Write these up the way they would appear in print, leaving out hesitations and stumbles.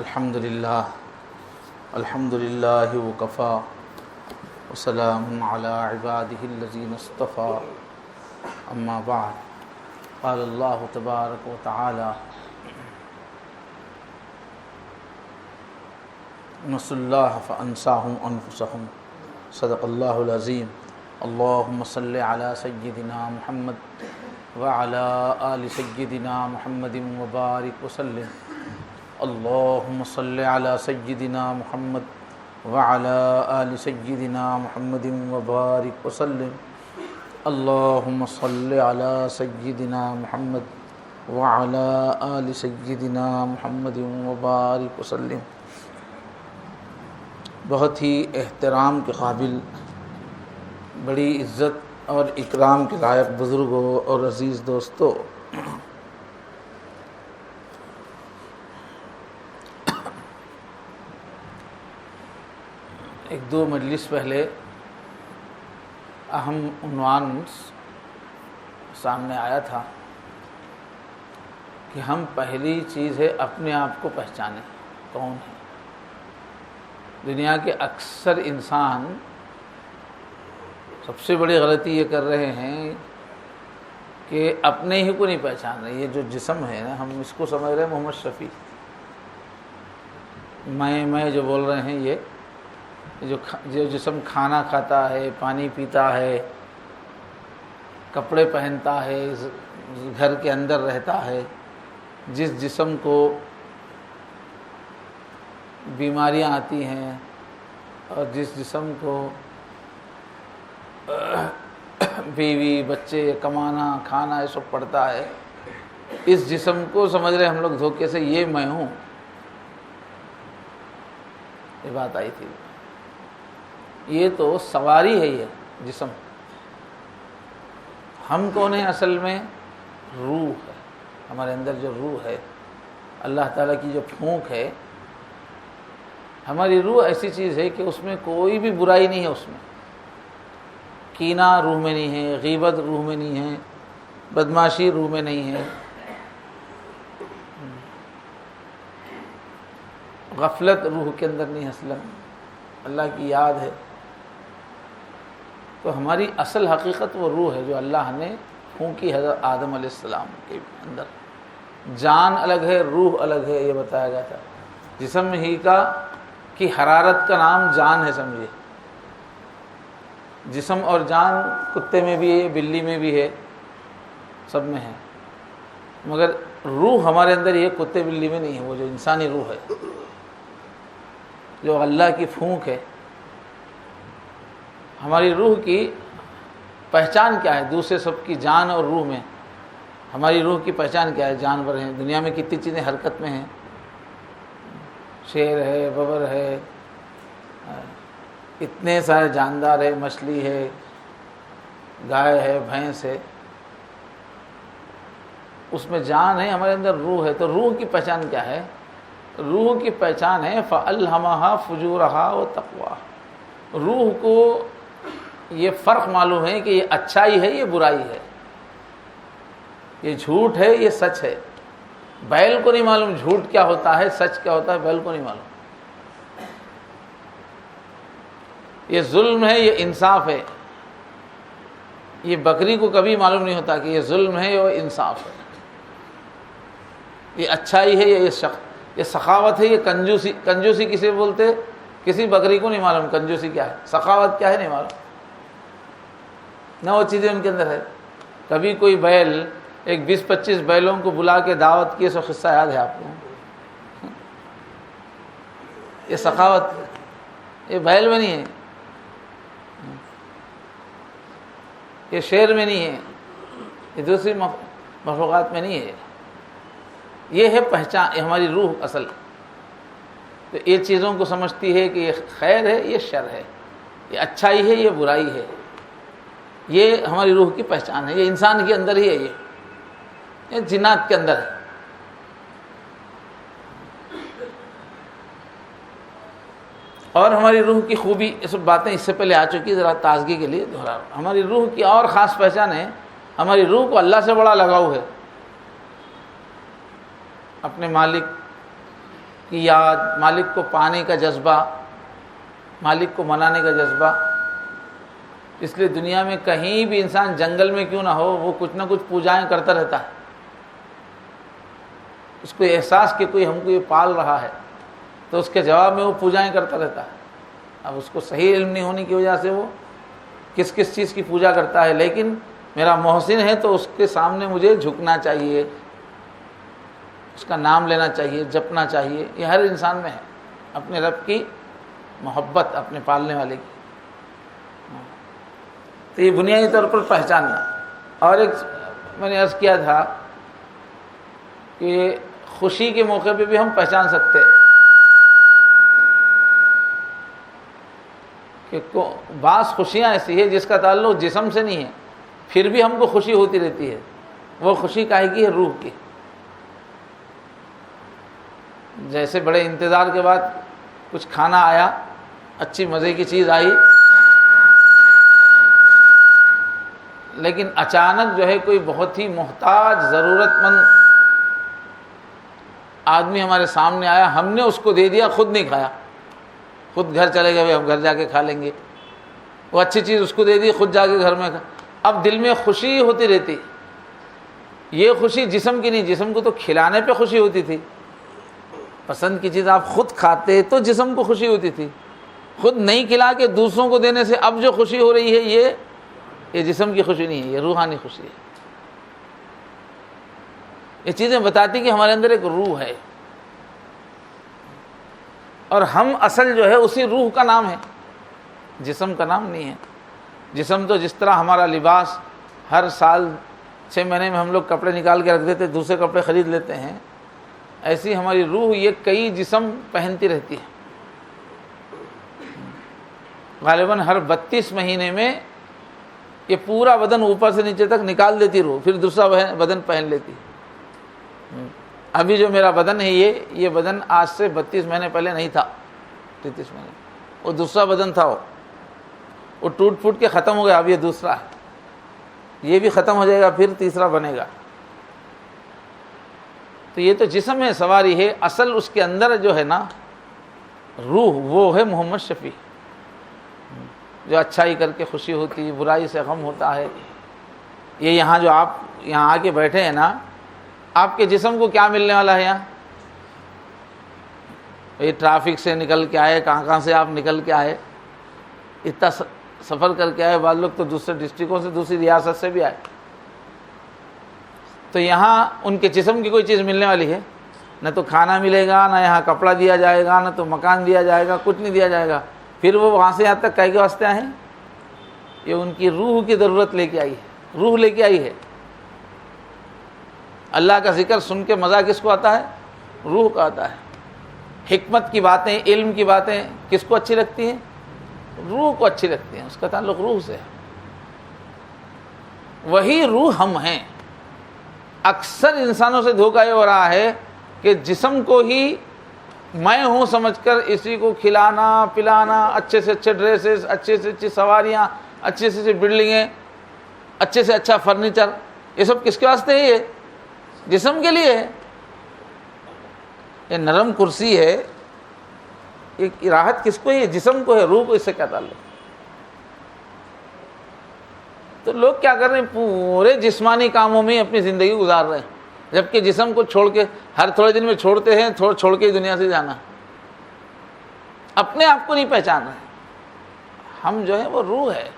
الحمد لله وكفى وسلام على عباده الذين اصطفى أما بعد قال الله تبارك وتعالى نسوا الله فأنساهم أنفسهم صدق الله العظيم اللهم صل على سيدنا محمد وعلى آل سيدنا محمد وبارك وسلم اللهم صل على سيدنا محمد وعلى آل سيدنا محمد وبارك وسلم اللهم صل على سيدنا محمد وعلى آل سيدنا محمد وبارك وسلم۔ بہت ہی احترام کے قابل، بڑی عزت اور اکرام کے لائق بزرگوں اور عزیز دوستوں، ایک دو مجلس پہلے اہم عنوان سامنے آیا تھا کہ ہم پہلی چیز ہے اپنے آپ کو پہچانیں کون ہے۔ دنیا کے اکثر انسان سب سے بڑی غلطی یہ کر رہے ہیں کہ اپنے ہی کو نہیں پہچان رہے۔ یہ جو جسم ہے نا، ہم اس کو سمجھ رہے ہیں محمد شفیع، میں جو بول رہے ہیں، یہ جو جسم کھانا کھاتا ہے، پانی پیتا ہے، کپڑے پہنتا ہے، گھر کے اندر رہتا ہے، جس جسم کو بیماریاں آتی ہیں اور جس جسم کو بیوی بچے کمانا کھانا یہ سب پڑتا ہے، اس جسم کو سمجھ رہے ہم لوگ دھوکے سے یہ میں ہوں۔ یہ بات آئی تھی، یہ تو سواری ہے، یہ جسم۔ ہم کون ہیں اصل میں؟ روح ہے، ہمارے اندر جو روح ہے، اللہ تعالیٰ کی جو پھونک ہے۔ ہماری روح ایسی چیز ہے کہ اس میں کوئی بھی برائی نہیں ہے، اس میں کینہ روح میں نہیں ہے، غیبت روح میں نہیں ہے، بدمعاشی روح میں نہیں ہے، غفلت روح کے اندر نہیں ہے، اصلاً اللہ کی یاد ہے۔ تو ہماری اصل حقیقت وہ روح ہے جو اللہ نے پھونکی حضرت آدم علیہ السلام کے اندر۔ جان الگ ہے، روح الگ ہے، یہ بتایا گیا تھا۔ جسم ہی کی حرارت کا نام جان ہے، سمجھے۔ جسم اور جان کتے میں بھی ہے، بلی میں بھی ہے، سب میں ہے، مگر روح ہمارے اندر یہ کتے بلی میں نہیں ہے، وہ جو انسانی روح ہے، جو اللہ کی پھونک ہے۔ ہماری روح کی پہچان کیا ہے؟ دوسرے سب کی جان اور روح میں ہماری روح کی پہچان کیا ہے؟ جانور ہیں، دنیا میں کتنی چیزیں حرکت میں ہیں، شیر ہے، ببر ہے، اتنے سارے جاندار ہے، مچھلی ہے، گائے ہے، بھینس ہے، اس میں جان ہے، ہمارے اندر روح ہے۔ تو روح کی پہچان کیا ہے؟ روح کی پہچان ہے فَأَلْهَمَهَا فُجُورَهَا وَتَقْوَاهَا۔ روح کو یہ فرق معلوم ہے کہ یہ اچھائی ہے، یہ برائی ہے، یہ جھوٹ ہے، یہ سچ ہے۔ بیل کو نہیں معلوم جھوٹ کیا ہوتا ہے، سچ کیا ہوتا ہے، بیل کو نہیں معلوم۔ یہ ظلم ہے، یہ انصاف ہے۔ یہ بکری کو کبھی معلوم نہیں ہوتا کہ یہ ظلم ہے اور انصاف ہے، یہ اچھائی ہے، یہ سخاوت ہے، یہ کنجوسی۔ کنجوسی کسے بولتے؟ کسی بکری کو نہیں معلوم کنجوسی کیا ہے، سخاوت کیا ہے، نہیں معلوم، نہ وہ چیزیں ان کے اندر ہے۔ کبھی کوئی بیل ایک 20-25 بیلوں کو بلا کے دعوت کی، سو قصہ یاد ہے آپ کو؟ یہ سخاوت، یہ بیل میں نہیں ہے، یہ شیر میں نہیں ہے، یہ دوسری مخلوقات میں نہیں ہے۔ یہ ہے پہچان، یہ ہماری روح اصل۔ تو یہ چیزوں کو سمجھتی ہے کہ یہ خیر ہے، یہ شر ہے، یہ اچھائی ہے، یہ برائی ہے۔ یہ ہماری روح کی پہچان ہے، یہ انسان کے اندر ہی ہے، یہ جنات کے اندر ہے۔ اور ہماری روح کی خوبی، یہ سب باتیں اس سے پہلے آ چکی، ذرا تازگی کے لیے دہرا رہا ہوں۔ ہماری روح کی اور خاص پہچان ہے، ہماری روح کو اللہ سے بڑا لگاؤ ہے، اپنے مالک کی یاد، مالک کو پانے کا جذبہ، مالک کو منانے کا جذبہ. اس لیے دنیا میں کہیں بھی انسان جنگل میں کیوں نہ ہو، وہ کچھ نہ کچھ پوجائیں کرتا رہتا ہے. اس کو احساس کہ کوئی ہم کو یہ پال رہا ہے، تو اس کے جواب میں وہ پوجائیں کرتا رہتا ہے. اب اس کو صحیح علم نہیں ہونے کی وجہ سے وہ کس کس چیز کی پوجا کرتا ہے، لیکن میرا محسن ہے تو اس کے سامنے مجھے جھکنا چاہیے، اس کا نام لینا چاہیے، جپنا چاہیے. یہ ہر انسان میں ہے، اپنے رب کی محبت، اپنے پالنے والے کی. تو یہ بنیادی طور پر پہچاننا. اور ایک میں نے عرض کیا تھا کہ خوشی کے موقع پہ بھی ہم پہچان سکتے ہیں کہ بعض خوشیاں ایسی ہے جس کا تعلق جسم سے نہیں ہے، پھر بھی ہم کو خوشی ہوتی رہتی ہے. وہ خوشی کاہے کی ہے؟ روح کی. جیسے بڑے انتظار کے بعد کچھ کھانا آیا، اچھی مزے کی چیز آئی، لیکن اچانک جو ہے کوئی بہت ہی محتاج ضرورت مند آدمی ہمارے سامنے آیا، ہم نے اس کو دے دیا، خود نہیں کھایا، خود گھر چلے گئے، ہم گھر جا کے کھا لیں گے. وہ اچھی چیز اس کو دے دی، خود جا کے گھر میں کھا. اب دل میں خوشی ہوتی رہتی. یہ خوشی جسم کی نہیں، جسم کو تو کھلانے پہ خوشی ہوتی تھی. پسند کی چیز آپ خود کھاتے تو جسم کو خوشی ہوتی تھی. خود نہیں کھلا کے دوسروں کو دینے سے اب جو خوشی ہو رہی ہے یہ جسم کی خوشی نہیں ہے، یہ روحانی خوشی ہے. یہ چیزیں بتاتی کہ ہمارے اندر ایک روح ہے، اور ہم اصل جو ہے اسی روح کا نام ہے، جسم کا نام نہیں ہے. جسم تو جس طرح ہمارا لباس ہر سال 6 مہینے میں ہم لوگ کپڑے نکال کے رکھ دیتے، دوسرے کپڑے خرید لیتے ہیں، ایسی ہماری روح یہ کئی جسم پہنتی رہتی ہے. غالباً ہر 32 مہینے میں یہ پورا بدن اوپر سے نیچے تک نکال دیتی روح، پھر دوسرا بدن پہن لیتی. ابھی جو میرا بدن ہے یہ بدن آج سے 32 مہینے پہلے نہیں تھا. 33 مہینے وہ دوسرا بدن تھا، وہ ٹوٹ پھوٹ کے ختم ہو گیا. اب یہ دوسرا ہے، یہ بھی ختم ہو جائے گا، پھر تیسرا بنے گا. تو یہ تو جسم ہے، سواری ہے. اصل اس کے اندر جو ہے نا روح، وہ ہے محمد شفیع، جو اچھائی کر کے خوشی ہوتی ہے، برائی سے غم ہوتا ہے. یہ یہاں جو آپ یہاں آ کے بیٹھے ہیں نا، آپ کے جسم کو کیا ملنے والا ہے؟ یہاں یہ ٹرافک سے نکل کے آئے، کہاں سے آپ نکل کے آئے، اتنا سفر کر کے آئے. بعض لوگ تو دوسرے ڈسٹرکوں سے، دوسری ریاست سے بھی آئے. تو یہاں ان کے جسم کی کوئی چیز ملنے والی ہے؟ نہ تو کھانا ملے گا، نہ یہاں کپڑا دیا جائے گا، نہ تو مکان دیا جائے گا، کچھ نہیں دیا جائے گا. پھر وہ وہاں سے یہاں تک کائے کے واسطے آئے ہیں؟ یہ ان کی روح کی ضرورت لے کے آئی ہے، روح لے کے آئی ہے. اللہ کا ذکر سن کے مزہ کس کو آتا ہے؟ روح کا آتا ہے. حکمت کی باتیں، علم کی باتیں کس کو اچھی لگتی ہیں؟ روح کو اچھی لگتی ہیں. اس کا تعلق روح سے ہے. وہی روح ہم ہیں. اکثر انسانوں سے دھوکہ یہ ہو رہا ہے کہ جسم کو ہی میں ہوں سمجھ کر اسی کو کھلانا پلانا، اچھے سے اچھے ڈریسز، اچھے سے اچھی سواریاں، اچھے سے اچھی بلڈنگیں، اچھے سے اچھا فرنیچر، یہ سب کس کے واسطے ہے؟ یہ جسم کے لیے ہے. یہ نرم کرسی ہے، یہ راحت کس کو ہے؟ یہ جسم کو ہے. روح کو اس سے کیا تعلق؟ تو لوگ کیا کر رہے ہیں؟ پورے جسمانی کاموں میں اپنی زندگی گزار رہے ہیں، جبکہ جسم کو چھوڑ کے ہر تھوڑے دن میں چھوڑتے ہیں، چھوڑ کے دنیا سے جانا. اپنے آپ کو نہیں پہچان رہے. ہم جو ہے وہ روح ہے،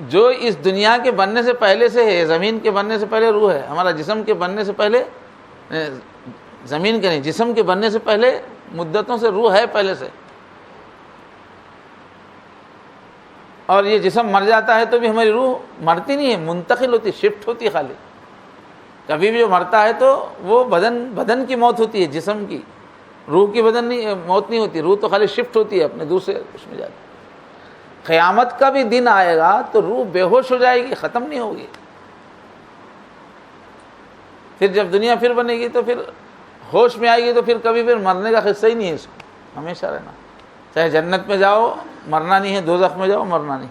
جو اس دنیا کے بننے سے پہلے سے ہے. زمین کے بننے سے پہلے روح ہے. ہمارا جسم کے بننے سے پہلے، زمین کے نہیں، جسم کے بننے سے پہلے مدتوں سے روح ہے پہلے سے. اور یہ جسم مر جاتا ہے تو بھی ہماری روح مرتی نہیں ہے، منتقل ہوتی، شفٹ ہوتی ہے. خالی کبھی بھی جو مرتا ہے تو وہ بدن کی موت ہوتی ہے، جسم کی. روح کی موت نہیں ہوتی. روح تو خالی شفٹ ہوتی ہے، اپنے دوسرے اس میں جاتی. قیامت کا بھی دن آئے گا تو روح بے ہوش ہو جائے گی، ختم نہیں ہوگی. پھر جب دنیا پھر بنے گی تو پھر ہوش میں آئے گی تو پھر کبھی پھر مرنے کا قصہ ہی نہیں ہے. اس کو ہمیشہ رہنا، چاہے جنت میں جاؤ مرنا نہیں ہے، دوزخ میں جاؤ مرنا نہیں.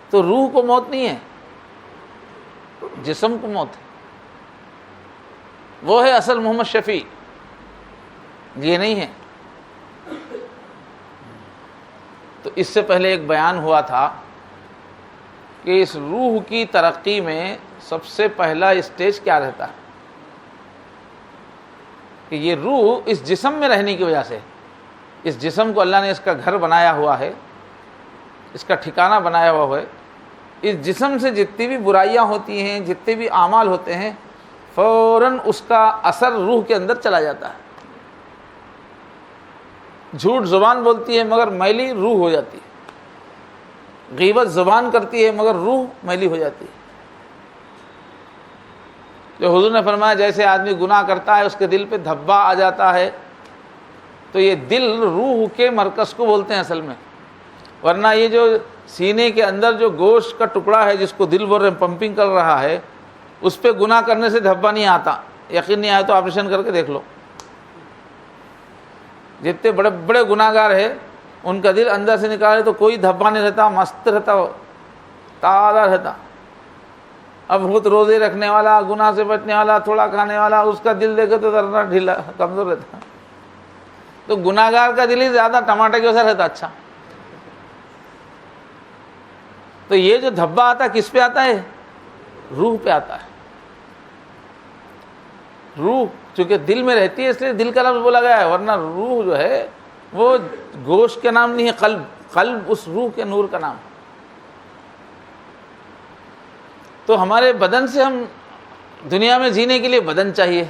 تو روح کو موت نہیں ہے، جسم کو موت ہے. وہ ہے اصل محمد شفیع. یہ نہیں ہے۔ تو اس سے پہلے ایک بیان ہوا تھا کہ اس روح کی ترقی میں سب سے پہلا اسٹیج کیا رہتا ہے کہ یہ روح اس جسم میں رہنے کی وجہ سے، اس جسم کو اللہ نے اس کا گھر بنایا ہوا ہے، اس کا ٹھکانہ بنایا ہوا ہے، اس جسم سے جتنی بھی برائیاں ہوتی ہیں، جتنے بھی اعمال ہوتے ہیں، فوراً اس کا اثر روح کے اندر چلا جاتا ہے۔ جھوٹ زبان بولتی ہے مگر میلی روح ہو جاتی ہے، غیبت زبان کرتی ہے مگر روح میلی ہو جاتی ہے۔ جو حضور نے فرمایا جیسے آدمی گناہ کرتا ہے اس کے دل پہ دھبا آ جاتا ہے، تو یہ دل روح کے مرکز کو بولتے ہیں اصل میں، ورنہ یہ جو سینے کے اندر جو گوشت کا ٹکڑا ہے جس کو دل بول رہے پمپنگ کر رہا ہے، اس پہ گناہ کرنے سے دھبا نہیں آتا۔ یقین نہیں آیا تو آپریشن کر کے دیکھ لو، جتنے بڑے بڑے گناہ گار ہیں ان کا دل اندر سے نکالے تو کوئی دھبا نہیں رہتا، مست رہتا، تازہ رہتا۔ اب بہت روزے رکھنے والا، گناہ سے بچنے والا، تھوڑا کھانے والا، اس کا دل دیکھے تو ذرا ڈھیلا کمزور رہتا۔ تو گناہ گار کا دل ہی زیادہ ٹماٹر کے ویسا رہتا اچھا۔ تو یہ جو دھبا آتا کس پہ آتا ہے؟ روح پہ آتا ہے۔ روح چونکہ دل میں رہتی ہے اس لیے دل کا لفظ بولا گیا ہے، ورنہ روح جو ہے وہ گوشت کا نام نہیں ہے، قلب، قلب اس روح کے نور کا نام۔ تو ہمارے بدن سے ہم دنیا میں جینے کے لیے بدن چاہیے،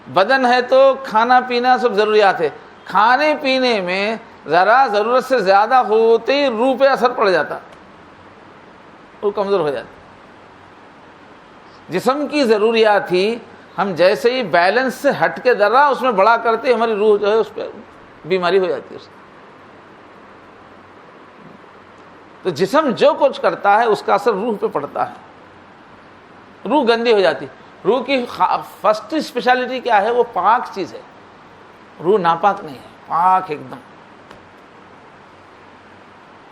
بدن ہے تو کھانا پینا سب ضروریات ہے، کھانے پینے میں ذرا ضرورت سے زیادہ ہوتے ہی روح پہ اثر پڑ جاتا، وہ کمزور ہو جاتا۔ جسم کی ضروریات ہی ہم جیسے ہی بیلنس سے ہٹ کے ذرا اس میں بڑا کرتے ہماری روح جو ہے اس پہ بیماری ہو جاتی ہے۔ تو جسم جو کچھ کرتا ہے اس کا اثر روح پہ پڑتا ہے، روح گندی ہو جاتی۔ روح کی فرسٹ اسپیشلٹی کیا ہے؟ وہ پاک چیز ہے، روح ناپاک نہیں ہے، پاک ایک دم۔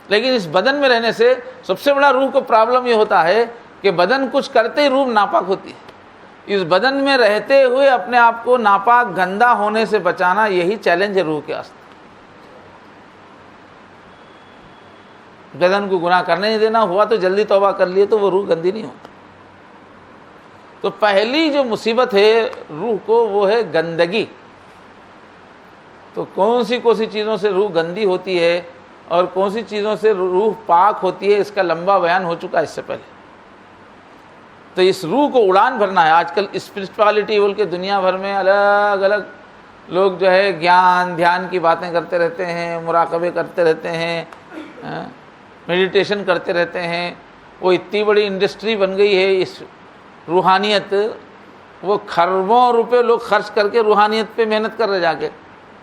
لیکن اس بدن میں رہنے سے سب سے بڑا روح کو پرابلم یہ ہوتا ہے کہ بدن کچھ کرتے ہی روح ناپاک ہوتی ہے۔ اس بدن میں رہتے ہوئے اپنے آپ کو ناپاک گندا ہونے سے بچانا، یہی چیلنج ہے روح کے واسطے۔ بدن کو گناہ کرنے نہیں دینا، ہوا تو جلدی توبہ کر لیے تو وہ روح گندی نہیں ہوتی۔ تو پہلی جو مصیبت ہے روح کو وہ ہے گندگی۔ تو کون سی چیزوں سے روح گندی ہوتی ہے اور کون سی چیزوں سے روح پاک ہوتی ہے، اس کا لمبا بیان ہو چکا ہے اس سے پہلے۔ تو اس روح کو اڑان بھرنا ہے۔ آج کل اسپرچوالٹی بول کے دنیا بھر میں الگ الگ لوگ جو ہے گیان دھیان کی باتیں کرتے رہتے ہیں، مراقبے کرتے رہتے ہیں، میڈیٹیشن کرتے رہتے ہیں۔ وہ اتنی بڑی انڈسٹری بن گئی ہے اس روحانیت، وہ کھربوں روپے لوگ خرچ کر کے روحانیت پہ محنت کر رہے، جا کے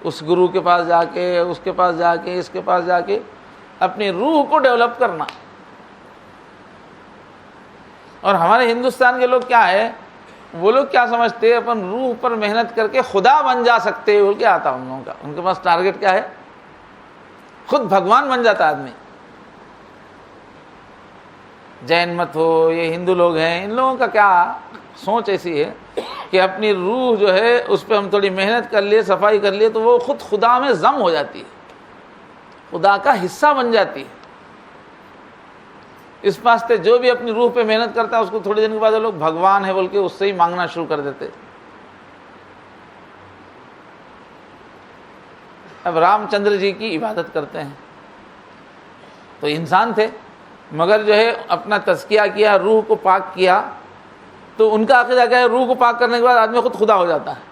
اس گرو کے پاس جا کے، اس کے پاس جا کے، اس کے پاس جا کے اپنی روح کو ڈیولپ کرنا۔ اور ہمارے ہندوستان کے لوگ کیا ہے، وہ لوگ کیا سمجھتے ہیں اپن روح پر محنت کر کے خدا بن جا سکتے بول کے آتا ان لوگوں کا۔ ان کے پاس ٹارگٹ کیا ہے؟ خود بھگوان بن جاتا آدمی۔ جین مت ہو، یہ ہندو لوگ ہیں، ان لوگوں کا کیا سوچ ایسی ہے کہ اپنی روح جو ہے اس پہ ہم تھوڑی محنت کر لیے، صفائی کر لیے تو وہ خود خدا میں ضم ہو جاتی ہے، خدا کا حصہ بن جاتی ہے۔ اس واسطے جو بھی اپنی روح پہ محنت کرتا ہے اس کو تھوڑے دن کے بعد لوگ بھگوان ہے بول کے اس سے ہی مانگنا شروع کر دیتے۔ اب رام چندر جی کی عبادت کرتے ہیں، تو انسان تھے مگر جو ہے اپنا تزکیہ کیا، روح کو پاک کیا، تو ان کا عقیدہ کیا ہے؟ روح کو پاک کرنے کے بعد آدمی خود خدا ہو جاتا ہے۔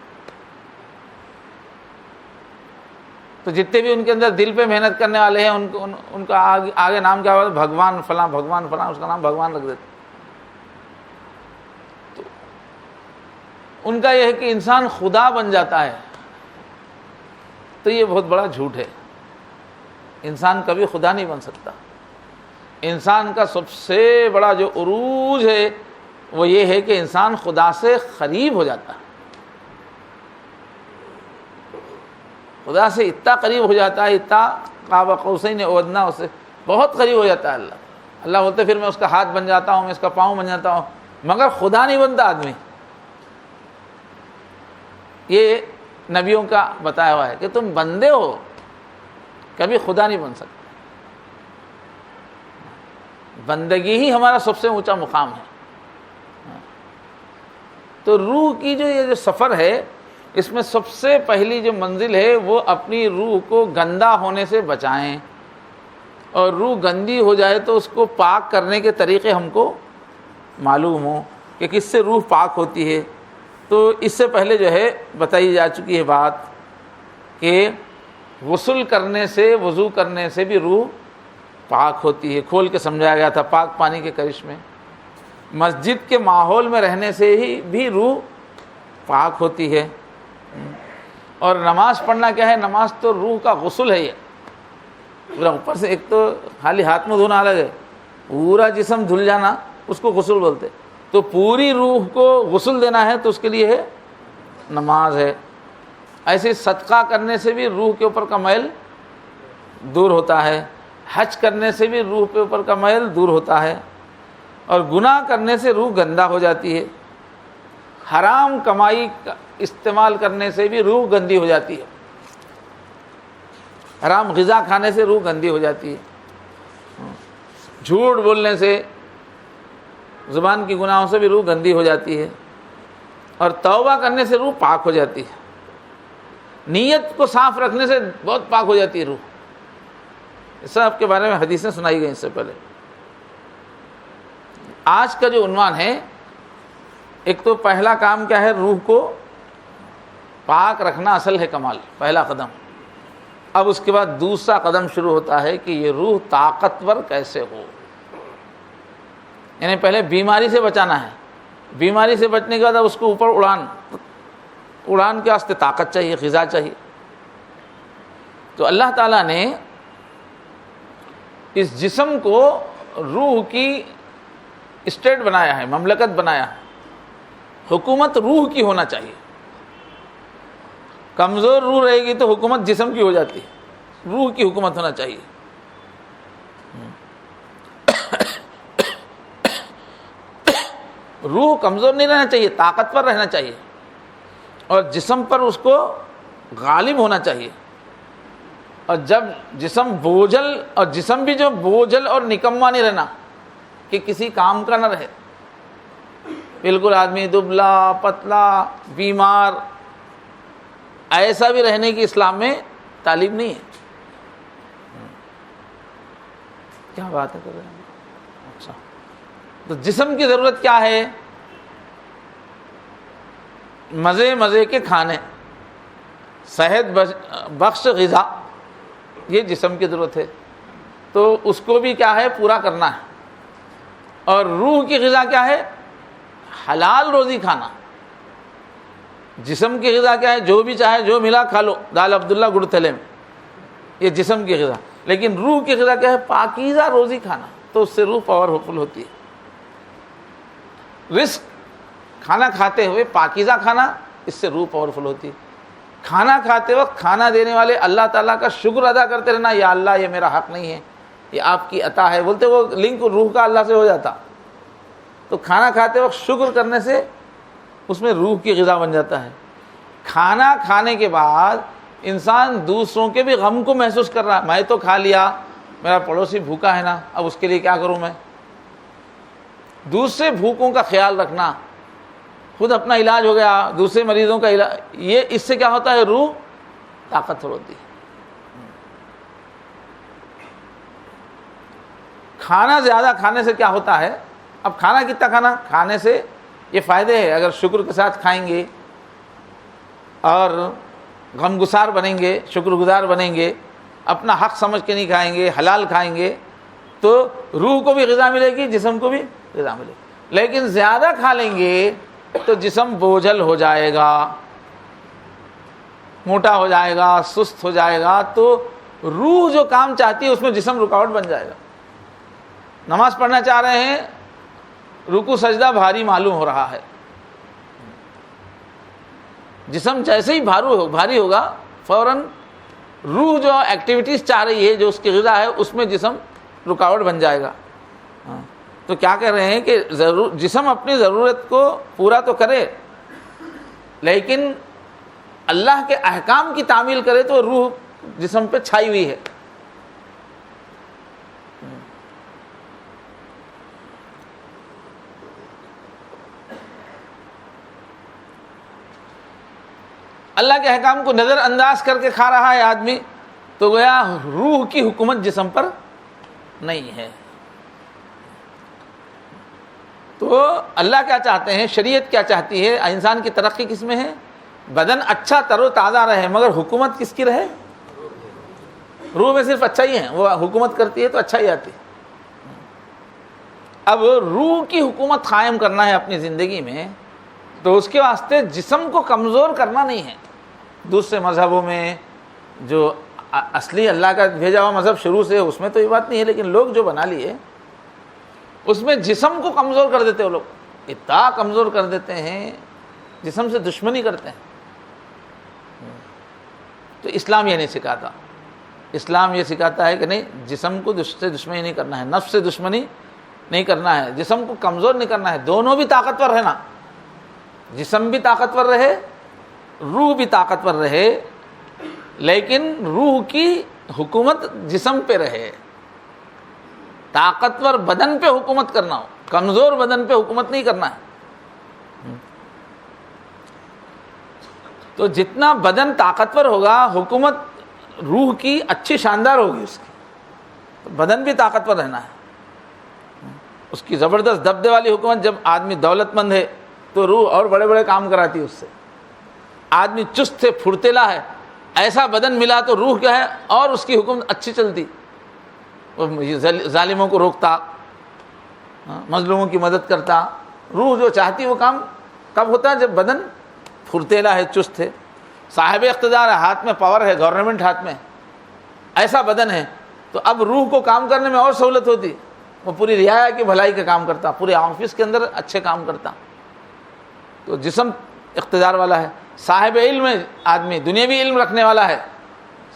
تو جتنے بھی ان کے اندر دل پہ محنت کرنے والے ہیں ان کا آگے نام کیا ہوتا ہے؟ بھگوان فلاں، بھگوان فلاں، اس کا نام بھگوان رکھ دیتے۔ تو ان کا یہ ہے کہ انسان خدا بن جاتا ہے، تو یہ بہت بڑا جھوٹ ہے۔ انسان کبھی خدا نہیں بن سکتا۔ انسان کا سب سے بڑا جو عروج ہے وہ یہ ہے کہ انسان خدا سے قریب ہو جاتا ہے، خدا سے اتنا قریب ہو جاتا ہے، اتنا قاب قوسین او ادنی، اس سے بہت قریب ہو جاتا ہے اللہ بولتے پھر میں اس کا ہاتھ بن جاتا ہوں، میں اس کا پاؤں بن جاتا ہوں، مگر خدا نہیں بنتا آدمی۔ یہ نبیوں کا بتایا ہوا ہے کہ تم بندے ہو، کبھی خدا نہیں بن سکتے. بندگی ہی ہمارا سب سے اونچا مقام ہے. تو روح کی جو یہ جو سفر ہے، اس میں سب سے پہلی جو منزل ہے وہ اپنی روح کو گندا ہونے سے بچائیں. اور روح گندی ہو جائے تو اس کو پاک کرنے کے طریقے ہم کو معلوم ہوں کہ کس سے روح پاک ہوتی ہے. تو اس سے پہلے جو ہے بتائی جا چکی ہے بات کہ غسل کرنے سے، وضو کرنے سے بھی روح پاک ہوتی ہے. کھول کے سمجھایا گیا تھا پاک پانی کے کرش میں. مسجد کے ماحول میں رہنے سے ہی بھی روح پاک ہوتی ہے. اور نماز پڑھنا کیا ہے؟ نماز تو روح کا غسل ہے. یہ پورا اوپر سے، ایک تو خالی ہاتھ میں دھونا الگ ہے، پورا جسم دھل جانا اس کو غسل بولتے. تو پوری روح کو غسل دینا ہے تو اس کے لیے ہے نماز ہے. ایسے صدقہ کرنے سے بھی روح کے اوپر کا میل دور ہوتا ہے. حج کرنے سے بھی روح کے اوپر کا میل دور ہوتا ہے. اور گناہ کرنے سے روح گندا ہو جاتی ہے. حرام کمائی کا استعمال کرنے سے بھی روح گندی ہو جاتی ہے. حرام غذا کھانے سے روح گندی ہو جاتی ہے. جھوٹ بولنے سے، زبان کی گناہوں سے بھی روح گندی ہو جاتی ہے. اور توبہ کرنے سے روح پاک ہو جاتی ہے. نیت کو صاف رکھنے سے بہت پاک ہو جاتی ہے روح. اس سب کے بارے میں حدیثیں سنائی گئی اس سے پہلے. آج کا جو عنوان ہے، ایک تو پہلا کام کیا ہے؟ روح کو پاک رکھنا اصل ہے کمال، پہلا قدم. اب اس کے بعد دوسرا قدم شروع ہوتا ہے کہ یہ روح طاقتور کیسے ہو. یعنی پہلے بیماری سے بچانا ہے. بیماری سے بچنے کے بعد اب اس کو اوپر اڑان کے واسطے طاقت چاہیے، غذا چاہیے. تو اللہ تعالیٰ نے اس جسم کو روح کی اسٹیٹ بنایا ہے، مملکت بنایا ہے. حکومت روح کی ہونا چاہیے. کمزور روح رہے گی تو حکومت جسم کی ہو جاتی ہے. روح کی حکومت ہونا چاہیے. روح کمزور نہیں رہنا چاہیے، طاقتور رہنا چاہیے. اور جسم پر اس کو غالب ہونا چاہیے. اور جب جسم بوجھل، اور جسم بھی جو بوجھل اور نکما نہیں رہنا کہ کسی کام کا نہ رہے. بالکل آدمی دبلا پتلا بیمار، ایسا بھی رہنے کی اسلام میں تعلیم نہیں ہے. کیا بات ہے کر رہے ہیں؟ اچھا، تو جسم کی ضرورت کیا ہے؟ مزے کے کھانے، صحت بخش غذا، یہ جسم کی ضرورت ہے. تو اس کو بھی کیا ہے؟ پورا کرنا ہے. اور روح کی غذا کیا ہے؟ حلال روزی کھانا. جسم کی غذا کیا ہے؟ جو بھی چاہے جو ملا کھا لو، دال عبداللہ گڑ تھیلے میں، یہ جسم کی غذا. لیکن روح کی غذا کیا ہے؟ پاکیزہ روزی کھانا. تو اس سے روح پاورفل ہوتی ہے. رزق کھانا کھاتے ہوئے پاکیزہ کھانا، اس سے روح پاورفل ہوتی ہے. کھانا کھاتے وقت کھانا دینے والے اللہ تعالیٰ کا شکر ادا کرتے رہنا، یا اللہ یہ میرا حق نہیں ہے، یہ آپ کی عطا ہے بولتے، وہ لنک روح کا اللہ سے ہو جاتا. تو کھانا کھاتے وقت شکر کرنے سے اس میں روح کی غذا بن جاتا ہے. کھانا کھانے کے بعد انسان دوسروں کے بھی غم کو محسوس کر رہا ہے. میں تو کھا لیا، میرا پڑوسی بھوکا ہے نا، اب اس کے لیے کیا کروں میں؟ دوسرے بھوکوں کا خیال رکھنا. خود اپنا علاج ہو گیا، دوسرے مریضوں کا علاج، یہ اس سے کیا ہوتا ہے؟ روح طاقتور ہوتی ہے. کھانا زیادہ کھانے سے کیا ہوتا ہے؟ اب کھانا کتنا کھانا؟ کھانے سے یہ فائدے ہیں. اگر شکر کے ساتھ کھائیں گے اور غم گسار بنیں گے، شکر گزار بنیں گے، اپنا حق سمجھ کے نہیں کھائیں گے، حلال کھائیں گے، تو روح کو بھی غذا ملے گی، جسم کو بھی غذا ملے گی. لیکن زیادہ کھا لیں گے تو جسم بوجھل ہو جائے گا، موٹا ہو جائے گا، سست ہو جائے گا. تو روح جو کام چاہتی ہے اس میں جسم رکاوٹ بن جائے گا. نماز پڑھنا چاہ رہے ہیں، رکوع سجدہ بھاری معلوم ہو رہا ہے، جسم جیسے ہی بھاری ہوگا فوراً روح جو ایکٹیویٹیز چاہ رہی ہے، جو اس کی غذا ہے، اس میں جسم رکاوٹ بن جائے گا. تو کیا کہہ رہے ہیں کہ جسم اپنی ضرورت کو پورا تو کرے، لیکن اللہ کے احکام کی تعمیل کرے تو روح جسم پہ چھائی ہوئی ہے. اللہ کے احکام کو نظر انداز کر کے کھا رہا ہے آدمی تو گویا روح کی حکومت جسم پر نہیں ہے. تو اللہ کیا چاہتے ہیں، شریعت کیا چاہتی ہے، انسان کی ترقی کس میں ہے؟ بدن اچھا تر و تازہ رہے مگر حکومت کس کی رہے؟ روح میں صرف اچھا ہی ہے، وہ حکومت کرتی ہے تو اچھا ہی آتی ہے. اب روح کی حکومت قائم کرنا ہے اپنی زندگی میں تو اس کے واسطے جسم کو کمزور کرنا نہیں ہے. دوسرے مذہبوں میں جو اصلی اللہ کا بھیجا ہوا مذہب شروع سے اس میں تو یہ بات نہیں ہے، لیکن لوگ جو بنا لیے اس میں جسم کو کمزور کر دیتے، وہ لوگ اتنا کمزور کر دیتے ہیں، جسم سے دشمنی کرتے ہیں. تو اسلام یہ نہیں سکھاتا. اسلام یہ سکھاتا ہے کہ نہیں، جسم کو سے دشمنی نہیں کرنا ہے، نفس سے دشمنی نہیں کرنا ہے، جسم کو کمزور نہیں کرنا ہے. دونوں بھی طاقتور رہنا، جسم بھی طاقتور رہے، روح بھی طاقتور رہے، لیکن روح کی حکومت جسم پہ رہے. طاقتور بدن پہ حکومت کرنا ہو، کمزور بدن پہ حکومت نہیں کرنا ہے. تو جتنا بدن طاقتور ہوگا حکومت روح کی اچھی شاندار ہوگی. اس کی تو بدن بھی طاقتور رہنا ہے. اس کی زبردست دبدبے والی حکومت، جب آدمی دولت مند ہے تو روح اور بڑے بڑے کام کراتی ہے اس سے. آدمی چست ہے، پھرتیلا ہے، ایسا بدن ملا تو روح کیا ہے اور اس کی حکومت اچھی چلتی، ظالموں کو روکتا، مظلوموں کی مدد کرتا. روح جو چاہتی وہ کام کب ہوتا ہے؟ جب بدن پھرتیلا ہے، چست ہے، صاحب اقتدار ہے، ہاتھ میں پاور ہے، گورنمنٹ ہاتھ میں، ایسا بدن ہے تو اب روح کو کام کرنے میں اور سہولت ہوتی. وہ پوری رعایا کی بھلائی کا کام کرتا، پورے آفس کے اندر اچھے کام کرتا. تو جسم اقتدار والا ہے. صاحب علم آدمی دنیاوی علم رکھنے والا ہے،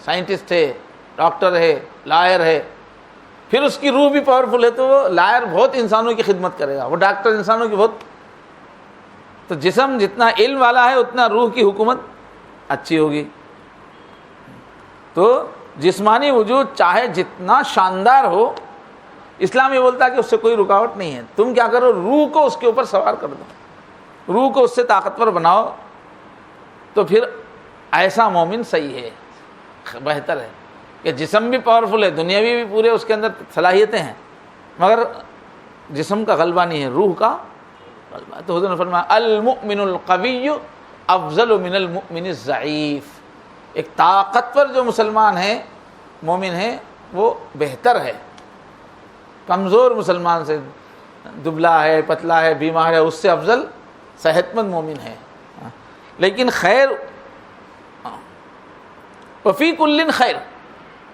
سائنٹسٹ ہے، ڈاکٹر ہے، لائر ہے، پھر اس کی روح بھی پاورفل ہے تو وہ لائر بہت انسانوں کی خدمت کرے گا، وہ ڈاکٹر انسانوں کی بہت. تو جسم جتنا علم والا ہے اتنا روح کی حکومت اچھی ہوگی. تو جسمانی وجود چاہے جتنا شاندار ہو، اسلام یہ بولتا ہے کہ اس سے کوئی رکاوٹ نہیں ہے. تم کیا کرو، روح کو اس کے اوپر سوار کر دو، روح کو اس سے طاقتور بناؤ تو پھر ایسا مومن صحیح ہے، بہتر ہے. کہ جسم بھی پاورفل ہے، دنیاوی بھی پورے اس کے اندر صلاحیتیں ہیں، مگر جسم کا غلبہ نہیں ہے، روح کا غلبہ. تو حضور نے فرمایا المؤمن القوی افضل من المؤمن الضعیف. ایک طاقتور جو مسلمان ہے، مومن ہے، وہ بہتر ہے کمزور مسلمان سے. دبلا ہے، پتلا ہے، بیمار ہے، اس سے افضل صحت مند مومن ہے. لیکن خیر وفی کل خیر،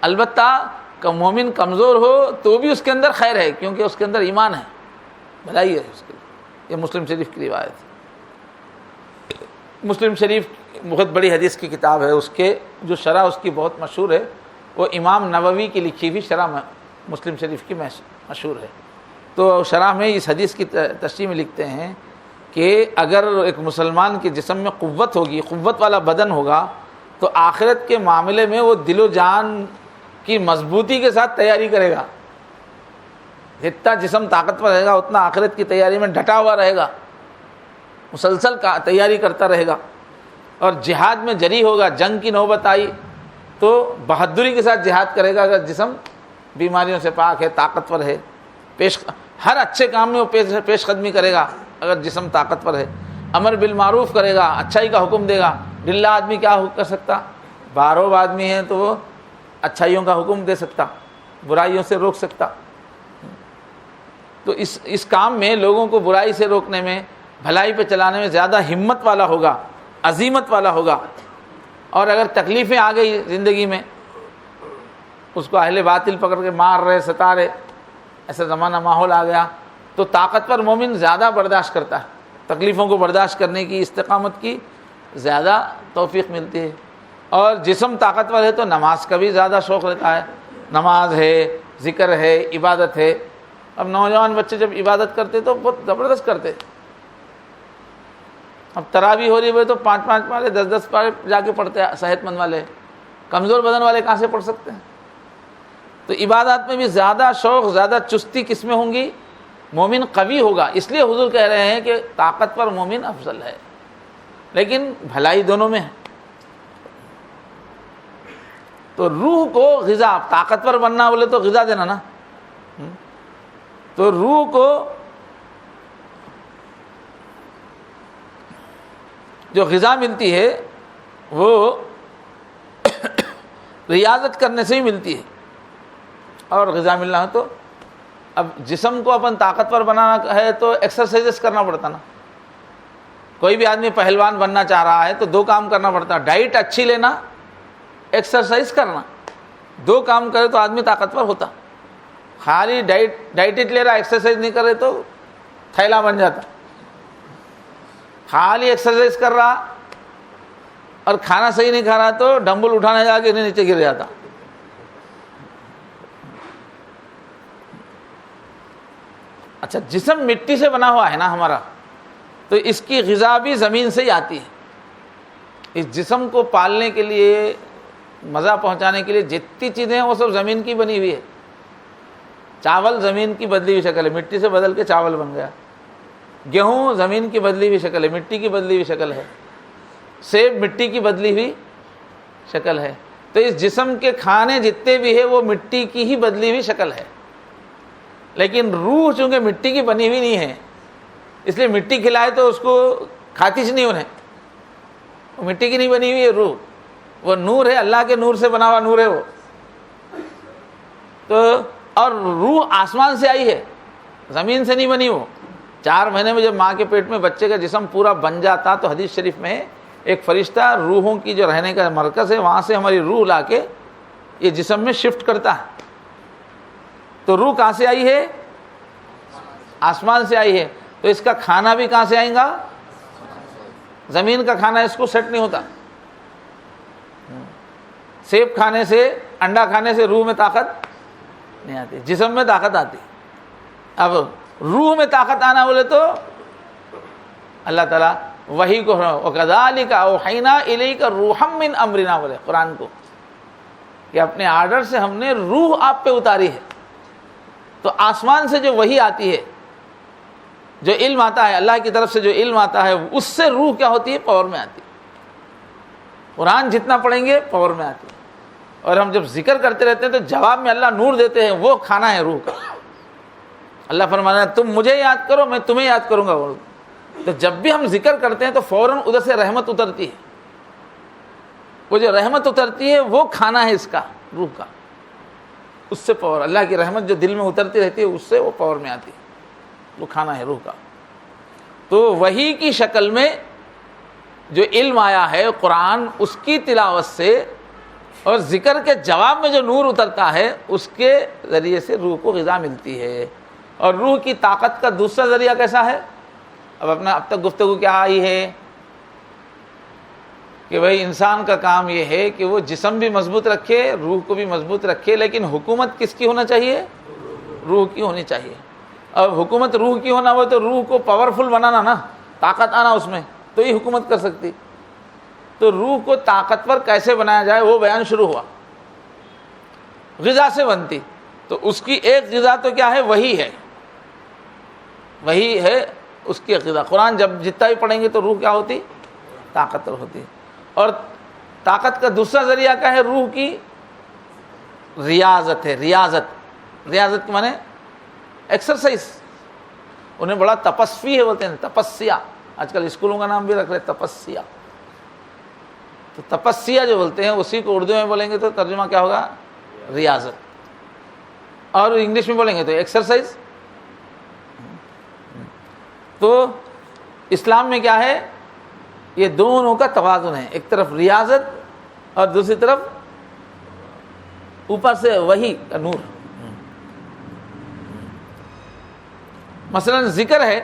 البتہ کہ مومن کمزور ہو تو بھی اس کے اندر خیر ہے، کیونکہ اس کے اندر ایمان ہے، بھلائی ہے اس کے. یہ مسلم شریف کی روایت ہے. مسلم شریف بہت بڑی حدیث کی کتاب ہے، اس کے جو شرح اس کی بہت مشہور ہے، وہ امام نووی کی لکھی ہوئی شرح مسلم شریف کی مشہور ہے. تو شرح میں اس حدیث کی تشریح میں لکھتے ہیں کہ اگر ایک مسلمان کے جسم میں قوت ہوگی، قوت والا بدن ہوگا، تو آخرت کے معاملے میں وہ دل و جان کی مضبوطی کے ساتھ تیاری کرے گا. جتنا جسم طاقتور رہے گا اتنا آخرت کی تیاری میں ڈٹا ہوا رہے گا، مسلسل تیاری کرتا رہے گا. اور جہاد میں جری ہوگا، جنگ کی نوبت آئی تو بہادری کے ساتھ جہاد کرے گا. اگر جسم بیماریوں سے پاک ہے، طاقتور ہے، ہر اچھے کام میں وہ پیش قدمی کرے گا. اگر جسم طاقتور ہے، امر بالمعروف کرے گا، اچھائی کا حکم دے گا. ڈھلا آدمی کیا کر سکتا؟ باروب آدمی ہے تو وہ اچھائیوں کا حکم دے سکتا، برائیوں سے روک سکتا. تو اس کام میں لوگوں کو برائی سے روکنے میں، بھلائی پہ چلانے میں زیادہ ہمت والا ہوگا، عزیمت والا ہوگا. اور اگر تکلیفیں آ گئی زندگی میں، اس کو اہل باطل پکڑ کے مار رہے، ستا رہے، ایسا زمانہ ماحول آ گیا، تو طاقتور مومن زیادہ برداشت کرتا ہے. تکلیفوں کو برداشت کرنے کی، استقامت کی زیادہ توفیق ملتی ہے. اور جسم طاقتور ہے تو نماز کا بھی زیادہ شوق رہتا ہے. نماز ہے، ذکر ہے، عبادت ہے. اب نوجوان بچے جب عبادت کرتے تو بہت زبردست کرتے. اب تراویح ہو رہی ہے تو 5-5 پارے 10-10 پارے جا کے پڑھتے ہیں صحت مند والے، کمزور بدن والے کہاں سے پڑھ سکتے ہیں؟ تو عبادات میں بھی زیادہ شوق، زیادہ چستی کس میں ہوں گی؟ مومن قوی ہوگا. اس لیے حضور کہہ رہے ہیں کہ طاقتور مومن افضل ہے، لیکن بھلائی دونوں میں ہے. تو روح کو غذا، طاقتور بننا بولے تو غذا دینا نا. تو روح کو جو غذا ملتی ہے وہ ریاضت کرنے سے ہی ملتی ہے. اور غذا ملنا ہے تو اب جسم کو اپن طاقتور بنانا ہے تو ایکسرسائزز کرنا پڑتا نا. کوئی بھی آدمی پہلوان بننا چاہ رہا ہے تو 2 کام کرنا پڑتا ہے، ڈائٹ اچھی لینا، ایکسرسائز کرنا. 2 کام کرے تو آدمی طاقتور ہوتا. خالی ڈائٹ لے رہا، ایکسرسائز نہیں کر رہے تو تھیلا بن جاتا. خالی ایکسرسائز کر رہا اور کھانا صحیح نہیں کھا رہا تو ڈمبل اٹھانے جا کے نیچے گر جاتا. اچھا، جسم مٹی سے بنا ہوا ہے نا ہمارا، تو اس کی غذا بھی زمین سے ہی آتی ہے. اس جسم کو پالنے کے لیے، مزہ پہنچانے کے لیے جتنی چیزیں ہیں وہ سب زمین کی بنی ہوئی ہے. چاول زمین کی بدلی ہوئی شکل ہے، مٹی سے بدل کے چاول بن گیا. گیہوں زمین کی بدلی ہوئی شکل ہے، مٹی کی بدلی ہوئی شکل ہے. سیب مٹی کی بدلی ہوئی شکل ہے. تو اس جسم کے کھانے جتنے بھی ہیں وہ مٹی کی ہی بدلی ہوئی شکل ہے. لیکن روح چونکہ مٹی کی بنی ہوئی نہیں ہے، اس لیے مٹی کھلائے تو اس کو کھاتیش نہیں انہیں. وہ مٹی کی نہیں بنی ہوئی ہے روح، وہ نور ہے، اللہ کے نور سے بنا ہوا نور ہے وہ. تو اور روح آسمان سے آئی ہے، زمین سے نہیں بنی. وہ 4 مہینے میں جب ماں کے پیٹ میں بچے کا جسم پورا بن جاتا تو حدیث شریف میں ایک فرشتہ روحوں کی جو رہنے کا مرکز ہے وہاں سے ہماری روح لا کے یہ جسم میں شفٹ کرتا ہے. تو روح کہاں سے آئی ہے؟ آسمان سے آئی ہے. تو اس کا کھانا بھی کہاں سے آئے گا؟ زمین کا کھانا اس کو سیٹ نہیں ہوتا. سیب کھانے سے، انڈا کھانے سے روح میں طاقت نہیں آتی، جسم میں طاقت آتی. اب روح میں طاقت آنا بولے تو اللہ تعالیٰ وحی کو وَكَذَلِكَ أَوْحَيْنَا إِلَيْكَ رُوحًا مِّنْ أَمْرِنَا بولے قرآن کو، کہ اپنے آرڈر سے ہم نے روح آپ پہ اتاری ہے. تو آسمان سے جو وحی آتی ہے، جو علم آتا ہے اللہ کی طرف سے، جو علم آتا ہے اس سے روح کیا ہوتی ہے؟ پاور میں آتی. قرآن جتنا پڑھیں گے پاور میں آتی. اور ہم جب ذکر کرتے رہتے ہیں تو جواب میں اللہ نور دیتے ہیں، وہ کھانا ہے روح کا. اللہ فرمانا ہے تم مجھے یاد کرو میں تمہیں یاد کروں گا. تو جب بھی ہم ذکر کرتے ہیں تو فوراً ادھر سے رحمت اترتی ہے. وہ جو رحمت اترتی ہے وہ کھانا ہے اس کا، روح کا. اس سے پاور، اللہ کی رحمت جو دل میں اترتی رہتی ہے اس سے وہ پاور میں آتی ہے، وہ کھانا ہے روح کا. تو وحی کی شکل میں جو علم آیا ہے قرآن، اس کی تلاوت سے اور ذکر کے جواب میں جو نور اترتا ہے اس کے ذریعے سے روح کو غذا ملتی ہے. اور روح کی طاقت کا دوسرا ذریعہ کیسا ہے؟ اب تک گفتگو کیا آئی ہے کہ بھئی انسان کا کام یہ ہے کہ وہ جسم بھی مضبوط رکھے، روح کو بھی مضبوط رکھے. لیکن حکومت کس کی ہونا چاہیے؟ روح کی ہونی چاہیے. اور حکومت روح کی ہونا ہو تو روح کو پاورفل بنانا نا، طاقت آنا اس میں، تو یہ حکومت کر سکتی. تو روح کو طاقتور کیسے بنایا جائے وہ بیان شروع ہوا. غذا سے بنتی، تو اس کی ایک غذا تو کیا ہے؟ وحی ہے. وحی ہے اس کی غذا. قرآن جب جتنا بھی پڑھیں گے تو روح کیا ہوتی؟ طاقتور ہوتی. اور طاقت کا دوسرا ذریعہ کیا ہے؟ روح کی ریاضت ہے. ریاضت کے معنی ایکسرسائز. انہیں بڑا تپسوی ہے بولتے ہیں، تپسیا. آج کل اسکولوں کا نام بھی رکھ رہے تپسیا. تو تپسیا جو بولتے ہیں اسی کو اردو میں بولیں گے تو ترجمہ کیا ہوگا؟ ریاضت. اور انگلش میں بولیں گے تو ایکسرسائز. تو اسلام میں کیا ہے؟ یہ دونوں کا توازن ہے. ایک طرف ریاضت اور دوسری طرف اوپر سے وحی کا نور. مثلا ذکر ہے،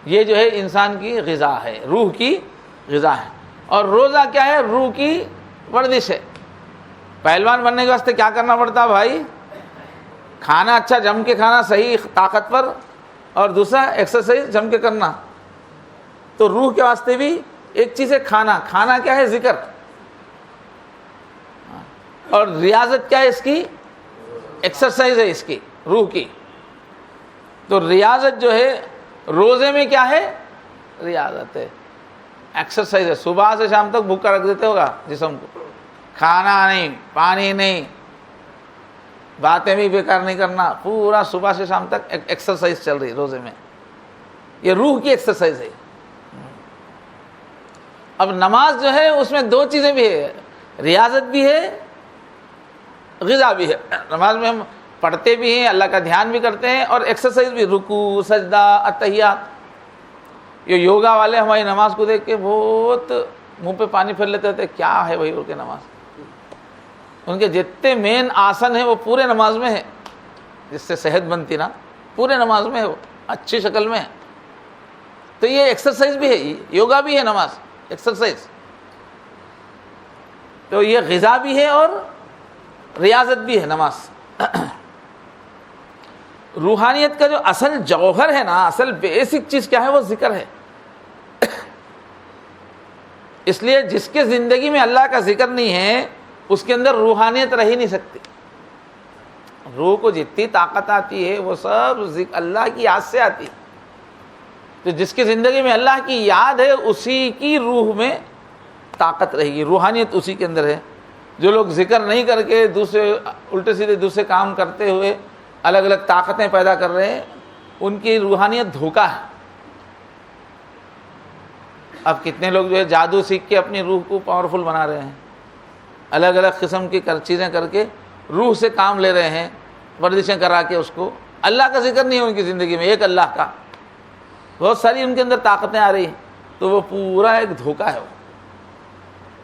یہ جو ہے انسان کی غذا ہے، روح کی غذا ہے. اور روزہ کیا ہے؟ روح کی ورزش ہے. پہلوان بننے کے واسطے کیا کرنا پڑتا بھائی؟ کھانا اچھا جم کے کھانا، صحیح طاقتور، اور دوسرا ایکسرسائز جم کے کرنا. تو روح کے واسطے بھی ایک چیز ہے کھانا. کھانا کیا ہے؟ ذکر. اور ریاضت کیا ہے اس کی؟ ایکسرسائز ہے اس کی روح کی. تو ریاضت جو ہے روزے میں کیا ہے؟ ریاضت ہے, ایکسرسائز ہے. صبح سے شام تک بھوکا رکھ دیتے ہوگا جسم کو, کھانا نہیں, پانی نہیں, باتیں بھی بیکار نہیں کرنا, پورا صبح سے شام تک ایکسرسائز چل رہی ہے روزے میں. یہ روح کی ایکسرسائز ہے. اب نماز جو ہے اس میں دو چیزیں بھی ہے, ریاضت بھی ہے, غذا بھی ہے. نماز میں ہم پڑھتے بھی ہیں, اللہ کا دھیان بھی کرتے ہیں, اور ایکسرسائز بھی, رکوع, سجدہ, اتحیات. یہ یوگا والے ہماری نماز کو دیکھ کے بہت منہ پہ پانی پھیر لیتے ہوتے, کیا ہے بھائی ان کی نماز. ان کے جتنے مین آسن ہیں وہ پورے نماز میں ہے, جس سے صحت بنتی نا, پورے نماز میں ہے, وہ اچھی شکل میں ہے. تو یہ ایکسرسائز بھی ہے, یوگا بھی ہے نماز, ایکسرسائز. تو یہ غذا بھی ہے اور ریاضت بھی ہے نماز. روحانیت کا جو اصل جوہر ہے نا, اصل بیسک چیز کیا ہے؟ وہ ذکر ہے. اس لیے جس کے زندگی میں اللہ کا ذکر نہیں ہے اس کے اندر روحانیت رہ ہی نہیں سکتی. روح کو جتنی طاقت آتی ہے وہ سب اللہ کی یاد سے آتی. تو جس کی زندگی میں اللہ کی یاد ہے اسی کی روح میں طاقت رہے گی, روحانیت اسی کے اندر ہے. جو لوگ ذکر نہیں کر کے دوسرے الٹے سیدھے دوسرے کام کرتے ہوئے الگ الگ طاقتیں پیدا کر رہے ہیں, ان کی روحانیت دھوکہ ہے. اب کتنے لوگ جو ہے جادو سیکھ کے اپنی روح کو پاورفل بنا رہے ہیں, الگ الگ قسم کی چیزیں کر کے روح سے کام لے رہے ہیں, ورزشیں کرا کے اس کو. اللہ کا ذکر نہیں ہے ان کی زندگی میں, ایک اللہ کا. بہت ساری ان کے اندر طاقتیں آ رہی ہیں, تو وہ پورا ایک دھوکہ ہے.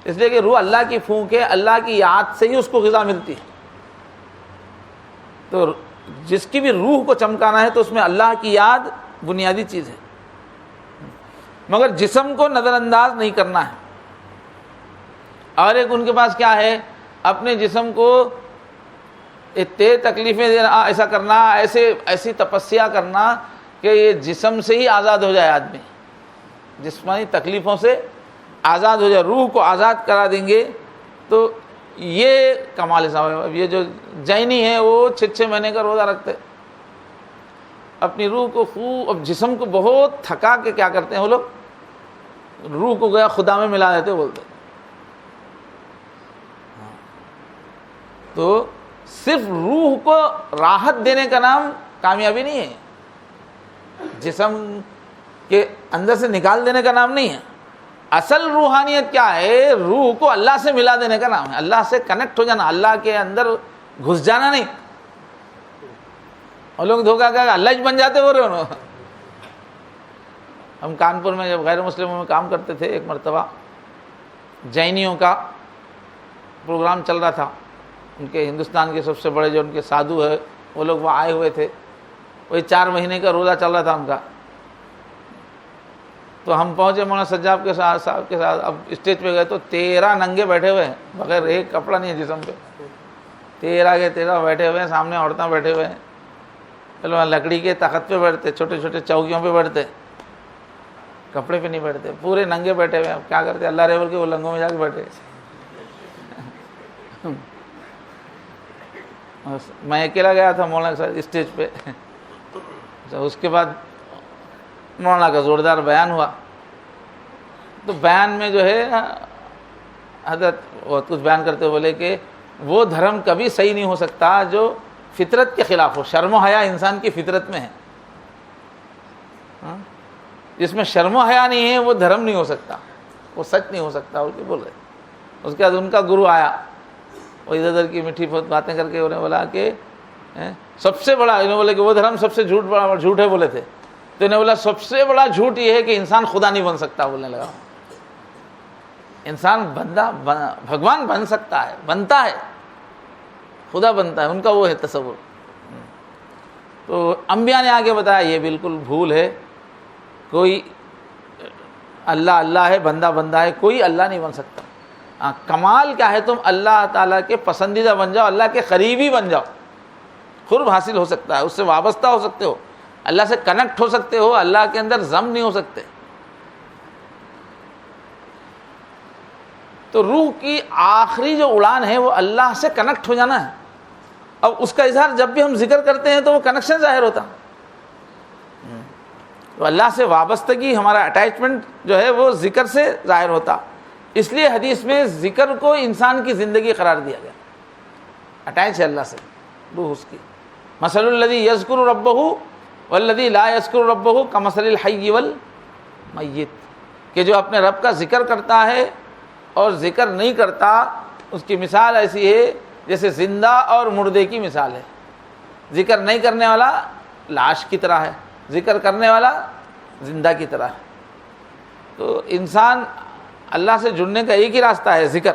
اس لیے کہ روح اللہ کی پھونک ہے, اللہ کی یاد سے ہی اس کو غذا ملتی ہے. تو جس کی بھی روح کو چمکانا ہے تو اس میں اللہ کی یاد بنیادی چیز ہے, مگر جسم کو نظر انداز نہیں کرنا ہے. اور ایک ان کے پاس کیا ہے, اپنے جسم کو اتنے تکلیفیں دینا, ایسا کرنا, ایسی تپسیا کرنا کہ یہ جسم سے ہی آزاد ہو جائے آدمی, جسمانی تکلیفوں سے آزاد ہو جائے, روح کو آزاد کرا دیں گے. تو یہ کمال صاحب. اب یہ جو جینی ہیں وہ 6 مہینے کا روزہ رکھتے, اپنی روح کو خوب, اب جسم کو بہت تھکا کے کیا کرتے ہیں وہ لوگ, روح کو گیا خدا میں ملا دیتے بولتے. تو صرف روح کو راحت دینے کا نام کامیابی نہیں ہے, جسم کے اندر سے نکال دینے کا نام نہیں ہے. اصل روحانیت کیا ہے؟ روح کو اللہ سے ملا دینے کا نام ہے, اللہ سے کنیکٹ ہو جانا, اللہ کے اندر گھس جانا نہیں. اور لوگ دھوکہ کہ اللہ ہی بن جاتے ہو رہے ہو. ہم کانپور میں جب غیر مسلموں میں کام کرتے تھے, ایک مرتبہ جینیوں کا پروگرام چل رہا تھا. ان کے ہندوستان کے سب سے بڑے جو ان کے سادھو ہے وہ لوگ وہاں آئے ہوئے تھے, وہی 4 مہینے کا روزہ چل رہا تھا ان کا. تو ہم پہنچے مولانا سجاد کے ساتھ صاحب کے ساتھ. اب اسٹیج پہ گئے تو 13 ننگے بیٹھے ہوئے ہیں, بغیر ایک کپڑا نہیں ہے جسم پہ, 13 کے 13 بیٹھے ہوئے ہیں. سامنے عورتیں بیٹھے ہوئے ہیں, لکڑی کے تخت پہ بیٹھتے, چھوٹے چھوٹے چوکیوں پہ بیٹھتے, کپڑے پہ نہیں بیٹھتے, پورے ننگے بیٹھے ہوئے ہیں. اب کیا کرتے, اللہ ریول کے وہ لنگوں میں جا کے بیٹھے. میں اکیلا گیا تھا مولانا کے ساتھ اسٹیج پہ. اس کے بعد مولانا کا زوردار بیان ہوا. تو بیان میں جو ہے حضرت بہت کچھ بیان کرتے ہوئے بولے کہ وہ دھرم کبھی صحیح نہیں ہو سکتا جو فطرت کے خلاف ہو. شرم و حیا انسان کی فطرت میں ہے, جس میں شرم و حیا نہیں ہے وہ دھرم نہیں ہو سکتا, وہ سچ نہیں ہو سکتا. بول کے بول رہے. اس کے بعد ان کا گرو آیا, وہ ادھر ادھر کی میٹھی بہت باتیں کر کے انہیں بولا کہ سب سے بڑا, انہوں نے بولے کہ وہ دھرم سب سے جھوٹ ہے بولے تھے. تو انہیں بولا سب سے بڑا جھوٹ یہ ہے کہ انسان خدا نہیں بن سکتا. بولنے لگا انسان بندہ بھگوان بن سکتا ہے, بنتا ہے, خدا بنتا ہے. ان کا وہ ہے تصور. تو انبیاء نے آگے بتایا یہ بالکل بھول ہے. کوئی اللہ اللہ ہے, بندہ بندہ ہے, کوئی اللہ نہیں بن سکتا. کمال کیا ہے, تم اللہ تعالیٰ کے پسندیدہ بن جاؤ, اللہ کے قریبی بن جاؤ, قرب حاصل ہو سکتا ہے, اس سے وابستہ ہو سکتے ہو, اللہ سے کنیکٹ ہو سکتے ہو, اللہ کے اندر ضم نہیں ہو سکتے. تو روح کی آخری جو اڑان ہے وہ اللہ سے کنیکٹ ہو جانا ہے. اب اس کا اظہار جب بھی ہم ذکر کرتے ہیں تو وہ کنیکشن ظاہر ہوتا. تو اللہ سے وابستگی, ہمارا اٹیچمنٹ جو ہے وہ ذکر سے ظاہر ہوتا. اس لیے حدیث میں ذکر کو انسان کی زندگی قرار دیا گیا. اٹیچ ہے اللہ سے روح اس کی. مثل الذی یذکر ربہ والذی لا یذکر ربہ کمثل الحی والمیت, کہ جو اپنے رب کا ذکر کرتا ہے اور ذکر نہیں کرتا, اس کی مثال ایسی ہے جیسے زندہ اور مردے کی مثال ہے. ذکر نہیں کرنے والا لاش کی طرح ہے, ذکر کرنے والا زندہ کی طرح ہے. تو انسان اللہ سے جڑنے کا ایک ہی راستہ ہے, ذکر.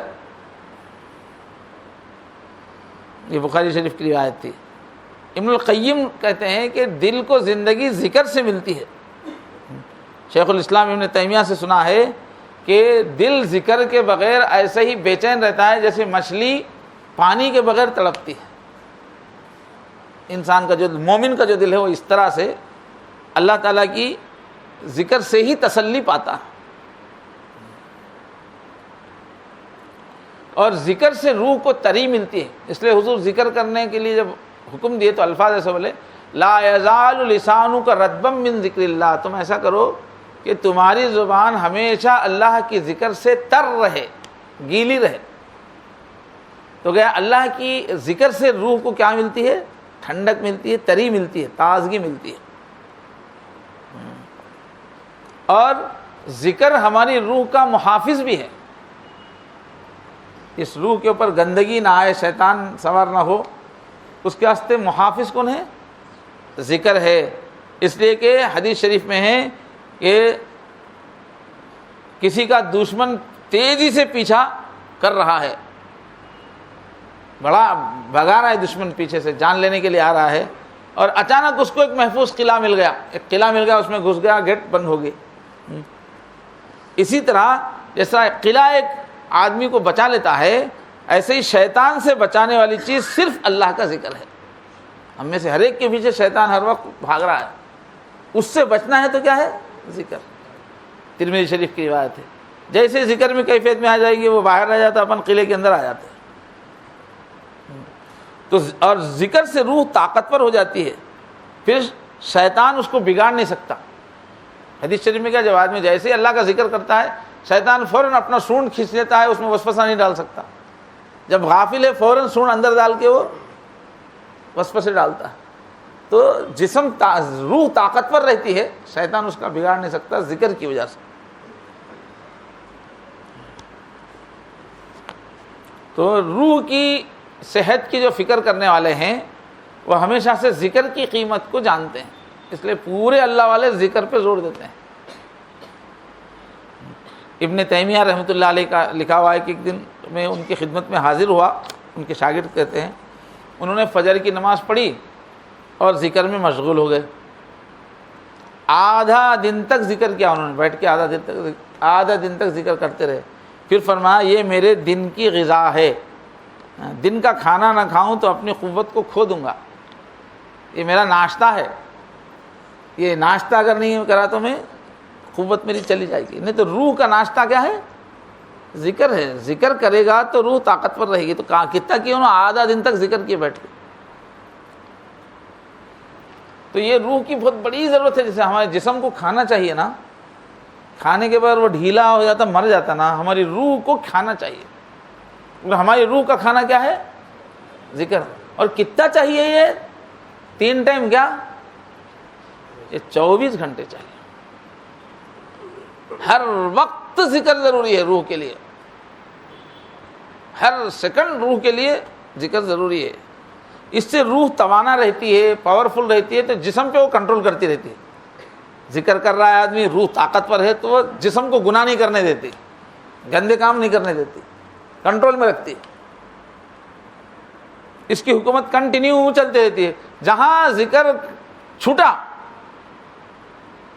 یہ بخاری شریف کی روایت تھی. ابن القیم کہتے ہیں کہ دل کو زندگی ذکر سے ملتی ہے. شیخ الاسلام ابن تیمیہ سے سنا ہے کہ دل ذکر کے بغیر ایسے ہی بے چین رہتا ہے جیسے مچھلی پانی کے بغیر تڑپتی ہے. انسان کا جو مومن کا جو دل ہے وہ اس طرح سے اللہ تعالیٰ کی ذکر سے ہی تسلی پاتا ہے. اور ذکر سے روح کو تری ملتی ہے. اس لیے حضور ذکر کرنے کے لیے جب حکم دیے تو الفاظ ایسے بولے, لا یزال لسانک رطبا من ذکر اللہ, تم ایسا کرو کہ تمہاری زبان ہمیشہ اللہ کی ذکر سے تر رہے, گیلی رہے. تو گیا اللہ کی ذکر سے روح کو کیا ملتی ہے؟ ٹھنڈک ملتی ہے, تری ملتی ہے, تازگی ملتی ہے. اور ذکر ہماری روح کا محافظ بھی ہے. اس روح کے اوپر گندگی نہ آئے, شیطان سوار نہ ہو, اس کے واسطے محافظ کون ہے؟ ذکر ہے. اس لیے کہ حدیث شریف میں ہے کہ کسی کا دشمن تیزی سے پیچھا کر رہا ہے, بڑا بھگا رہا ہے دشمن, پیچھے سے جان لینے کے لیے آ رہا ہے, اور اچانک اس کو ایک محفوظ قلعہ مل گیا, ایک قلعہ مل گیا, اس میں گھس گیا, گیٹ بند ہو گئی. اسی طرح جیسا قلعہ ایک آدمی کو بچا لیتا ہے, ایسے ہی شیطان سے بچانے والی چیز صرف اللہ کا ذکر ہے. ہم میں سے ہر ایک کے پیچھے شیطان ہر وقت بھاگ رہا ہے, اس سے بچنا ہے تو کیا ہے؟ ذکر. ترمذی شریف کی روایت ہے, جیسے ذکر میں کیفیت میں آ جائے گی وہ باہر رہ جاتا, اپن قلعے کے اندر آ جاتے ہیں. تو اور ذکر سے روح طاقتور ہو جاتی ہے, پھر شیطان اس کو بگاڑ نہیں سکتا. حدیث شریف میں کیا, جب آدمی جیسے اللہ کا ذکر کرتا ہے شیطان فوراً اپنا سونڈ کھینچ لیتا ہے, اس میں وسوسہ نہیں ڈال سکتا. جب غافل ہے فوراً سونڈ اندر ڈال کے وہ وسوسے ڈالتا ہے. تو جسم روح طاقتور رہتی ہے, شیطان اس کا بگاڑ نہیں سکتا ذکر کی وجہ سے. تو روح کی صحت کی جو فکر کرنے والے ہیں وہ ہمیشہ سے ذکر کی قیمت کو جانتے ہیں, اس لیے پورے اللہ والے ذکر پہ زور دیتے ہیں. ابن تیمیہ رحمۃ اللہ علیہ کا لکھا ہوا ہے کہ ایک دن میں ان کی خدمت میں حاضر ہوا, ان کے شاگرد کہتے ہیں, انہوں نے فجر کی نماز پڑھی اور ذکر میں مشغول ہو گئے. آدھا دن تک ذکر کیا انہوں نے, بیٹھ کے آدھا دن تک ذکر کرتے رہے. پھر فرمایا یہ میرے دن کی غذا ہے, دن کا کھانا نہ کھاؤں تو اپنی قوت کو کھو دوں گا, یہ میرا ناشتہ ہے, یہ ناشتہ اگر نہیں کرا تو میں قوت میری چلی جائے گی. نہیں تو روح کا ناشتہ کیا ہے؟ ذکر ہے. ذکر کرے گا تو روح طاقتور رہے گی. تو کتنا کیوں نہ آدھا دن تک ذکر کیے بیٹھ کے. تو یہ روح کی بہت بڑی ضرورت ہے. جیسے ہمارے جسم کو کھانا چاہیے نا, کھانے کے بعد وہ ڈھیلا ہو جاتا, مر جاتا نا, ہماری روح کو کھانا چاہیے. ہماری روح کا کھانا کیا ہے؟ ذکر. اور کتنا چاہیے؟ یہ 3 ٹائم کیا, یہ 24 گھنٹے چاہیے. ہر وقت ذکر ضروری ہے روح کے لیے, ہر سیکنڈ روح کے لیے ذکر ضروری ہے. اس سے روح توانا رہتی ہے, پاورفل رہتی ہے, تو جسم پہ وہ کنٹرول کرتی رہتی ہے. ذکر کر رہا ہے آدمی, روح طاقتور ہے تو وہ جسم کو گناہ نہیں کرنے دیتی, گندے کام نہیں کرنے دیتی, کنٹرول میں رکھتی ہے. اس کی حکومت کنٹینیو چلتی رہتی ہے. جہاں ذکر چھوٹا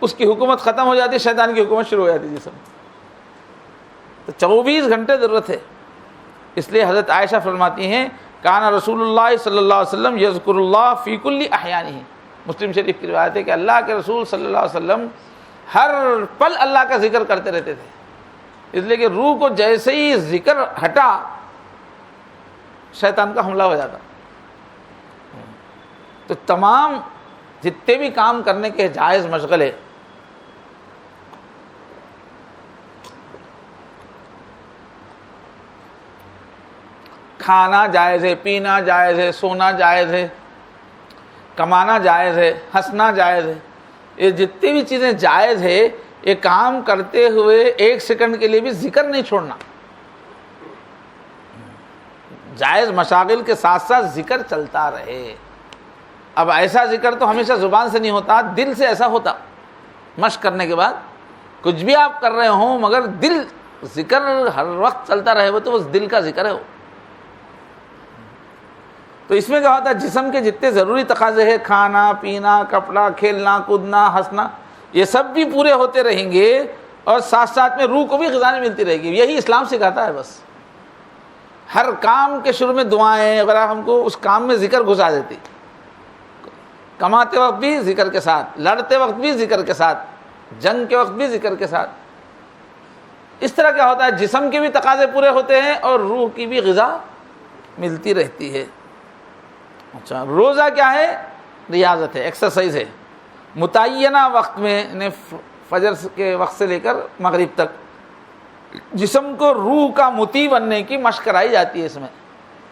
اس کی حکومت ختم ہو جاتی ہے, شیطان کی حکومت شروع ہو جاتی ہے جسم. تو 24 گھنٹے ضرورت ہے. اس لیے حضرت عائشہ فرماتی ہیں کان رسول اللہ صلی اللہ علیہ وسلم یذکر اللہ فی کل احیانہ. مسلم شریف کی روایت ہے کہ اللہ کے رسول صلی اللہ علیہ وسلم ہر پل اللہ کا ذکر کرتے رہتے تھے. اس لیے کہ روح کو جیسے ہی ذکر ہٹا شیطان کا حملہ ہو جاتا. تو تمام جتنے بھی کام کرنے کے جائز مشغلے کھانا جائز ہے، پینا جائز ہے، سونا جائز ہے، کمانا جائز ہے، ہنسنا جائز ہے، یہ جتنی بھی چیزیں جائز ہے یہ کام کرتے ہوئے ایک سیکنڈ کے لیے بھی ذکر نہیں چھوڑنا. جائز مشاغل کے ساتھ ساتھ ذکر چلتا رہے. اب ایسا ذکر تو ہمیشہ زبان سے نہیں ہوتا، دل سے ایسا ہوتا. مشق کرنے کے بعد کچھ بھی آپ کر رہے ہوں مگر دل ذکر ہر وقت چلتا رہے، وہ تو اس دل کا ذکر ہے وہ. تو اس میں کیا ہوتا ہے، جسم کے جتنے ضروری تقاضے ہیں، کھانا پینا کپڑا کھیلنا کودنا ہنسنا، یہ سب بھی پورے ہوتے رہیں گے اور ساتھ ساتھ میں روح کو بھی غذا ملتی رہے گی. یہی اسلام سکھاتا ہے. بس ہر کام کے شروع میں دعائیں اگر ہم کو اس کام میں ذکر گھسا دیتی، کماتے وقت بھی ذکر کے ساتھ، لڑتے وقت بھی ذکر کے ساتھ، جنگ کے وقت بھی ذکر کے ساتھ. اس طرح کیا ہوتا ہے، جسم کے بھی تقاضے پورے ہوتے ہیں اور روح کی بھی غذا ملتی رہتی ہے. اچھا، روزہ کیا ہے؟ ریاضت ہے، ایکسرسائز ہے. متعینہ وقت میں فجر کے وقت سے لے کر مغرب تک جسم کو روح کا مطیع بننے کی مشق کرائی جاتی ہے. اس میں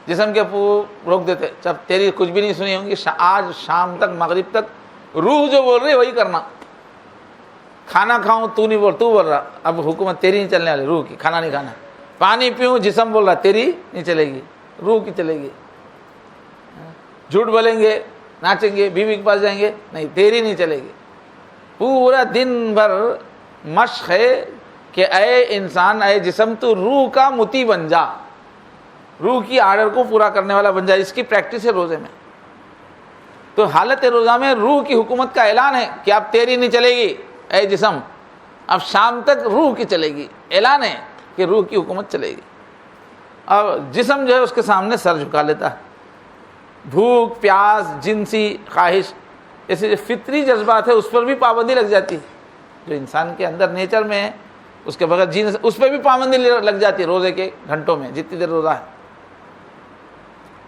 جسم کے روک دیتے، جب تیری کچھ بھی نہیں سنی ہوں گی، آج شام تک مغرب تک روح جو بول رہی وہی کرنا. کھانا کھاؤں تو نہیں تو بول رہا، اب حکومت تیری نہیں چلنے والی، روح کی. کھانا نہیں کھانا. پانی پیوں، جسم بول رہا تیری نہیں چلے گی، روح کی چلے گی. جھوٹ بولیں گے، ناچیں گے، بیوی کے پاس جائیں گے، نہیں تیری نہیں چلے گی. پورا دن بھر مشق ہے کہ اے انسان، اے جسم، تو روح کا مطیع بن جا، روح کی آرڈر کو پورا کرنے والا بن جا. اس کی پریکٹس ہے روزے میں. تو حالت روزہ میں روح کی حکومت کا اعلان ہے کہ اب تیری نہیں چلے گی اے جسم، اب شام تک روح کی چلے گی. اعلان ہے کہ روح کی حکومت چلے گی. اب جسم جو ہے اس کے سامنے سر جھکا لیتا ہے. بھوک پیاس جنسی خواہش ایسے جو فطری جذبات ہے اس پر بھی پابندی لگ جاتی ہے. جو انسان کے اندر نیچر میں ہے اس کے بغیر جین، اس پہ بھی پابندی لگ جاتی ہے روزے کے گھنٹوں میں، جتنی دیر روزہ ہے.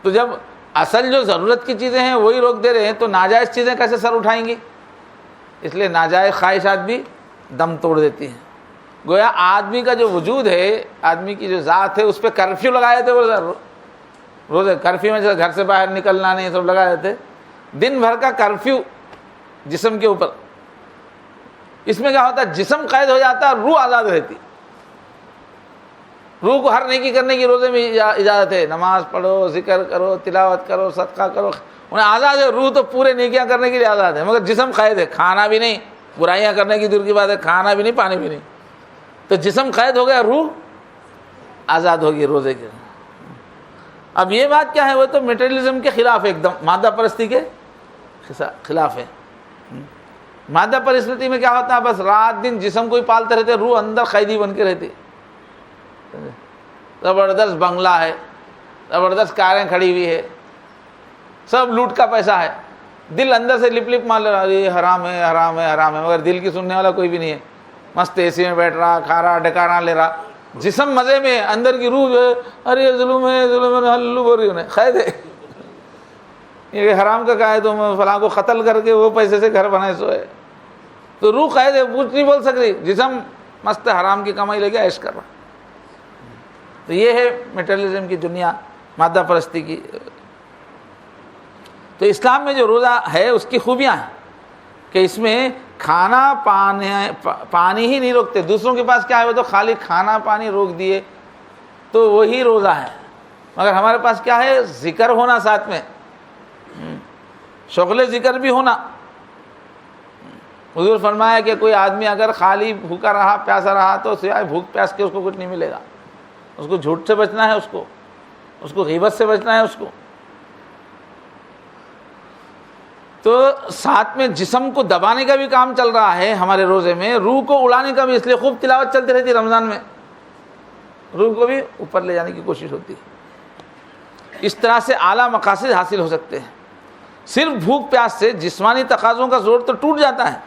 تو جب اصل جو ضرورت کی چیزیں ہیں وہی روک دے رہے ہیں تو ناجائز چیزیں کیسے سر اٹھائیں گی؟ اس لیے ناجائز خواہشات بھی دم توڑ دیتی ہیں. گویا آدمی کا جو وجود ہے، آدمی کی جو ذات ہے، اس پہ کرفیو لگائے تھے. روزے کرفیو میں گھر سے باہر نکلنا نہیں، سب لگائے تھے. دن بھر کا کرفیو جسم کے اوپر. اس میں کیا ہوتا ہے، جسم قید ہو جاتا ہے، روح آزاد رہتی. روح کو ہر نیکی کرنے کی روزے میں اجازت ہے. نماز پڑھو، ذکر کرو، تلاوت کرو، صدقہ کرو، انہیں آزاد ہے. روح تو پورے نیکیاں کرنے کے لیے آزاد ہے، مگر جسم قید ہے. کھانا بھی نہیں، برائیاں کرنے کی دور کی بات ہے، کھانا بھی نہیں، پانی بھی نہیں. تو جسم قید ہو گیا، روح آزاد ہوگی روزے کے. اب یہ بات کیا ہے، وہ تو میٹیریلزم کے خلاف ہے، ایک دم مادہ پرستی کے خلاف ہے. مادہ پرستی میں کیا ہوتا ہے، بس رات دن جسم کو ہی پالتے رہتے، روح اندر قیدی بن کے رہتی. زبردست بنگلہ ہے، زبردست کاریں کھڑی ہوئی ہے، سب لوٹ کا پیسہ ہے. دل اندر سے لپ لپ مار رہا، یہ حرام ہے حرام ہے حرام ہے، مگر دل کی سننے والا کوئی بھی نہیں ہے. مست اے سی میں بیٹھ رہا، کھا رہا، ڈکارا لے رہا، جسم مزے میں، اندر کی روح جو ہے ارے ظلم ہے ظلم ہے، ہلو بول رہی انہیں قید ہے. یہ حرام کا کہا ہے تو فلاں کو قتل کر کے وہ پیسے سے گھر بنائے سو ہے، تو روح قید ہے، کچھ نہیں بول سک رہی. جسم مست حرام کی کمائی لے کے عیش کر رہا. تو یہ ہے میٹیریلزم کی دنیا، مادہ پرستی کی. تو اسلام میں جو روزہ ہے اس کی خوبیاں ہیں کہ اس میں کھانا پانی ہی نہیں روکتے. دوسروں کے پاس کیا ہے، وہ تو خالی کھانا پانی روک دیے تو وہی روزہ ہے. مگر ہمارے پاس کیا ہے، ذکر ہونا ساتھ میں، شغل ذکر بھی ہونا. حضور فرمایا کہ کوئی آدمی اگر خالی بھوکا رہا پیاسا رہا تو سوائے بھوک پیاس کے اس کو کچھ نہیں ملے گا. اس کو جھوٹ سے بچنا ہے، اس کو غیبت سے بچنا ہے. اس کو تو ساتھ میں جسم کو دبانے کا بھی کام چل رہا ہے ہمارے روزے میں، روح کو اڑانے کا بھی. اس لیے خوب تلاوت چلتی رہتی رمضان میں، روح کو بھی اوپر لے جانے کی کوشش ہوتی ہے. اس طرح سے اعلیٰ مقاصد حاصل ہو سکتے ہیں. صرف بھوک پیاس سے جسمانی تقاضوں کا زور تو ٹوٹ جاتا ہے،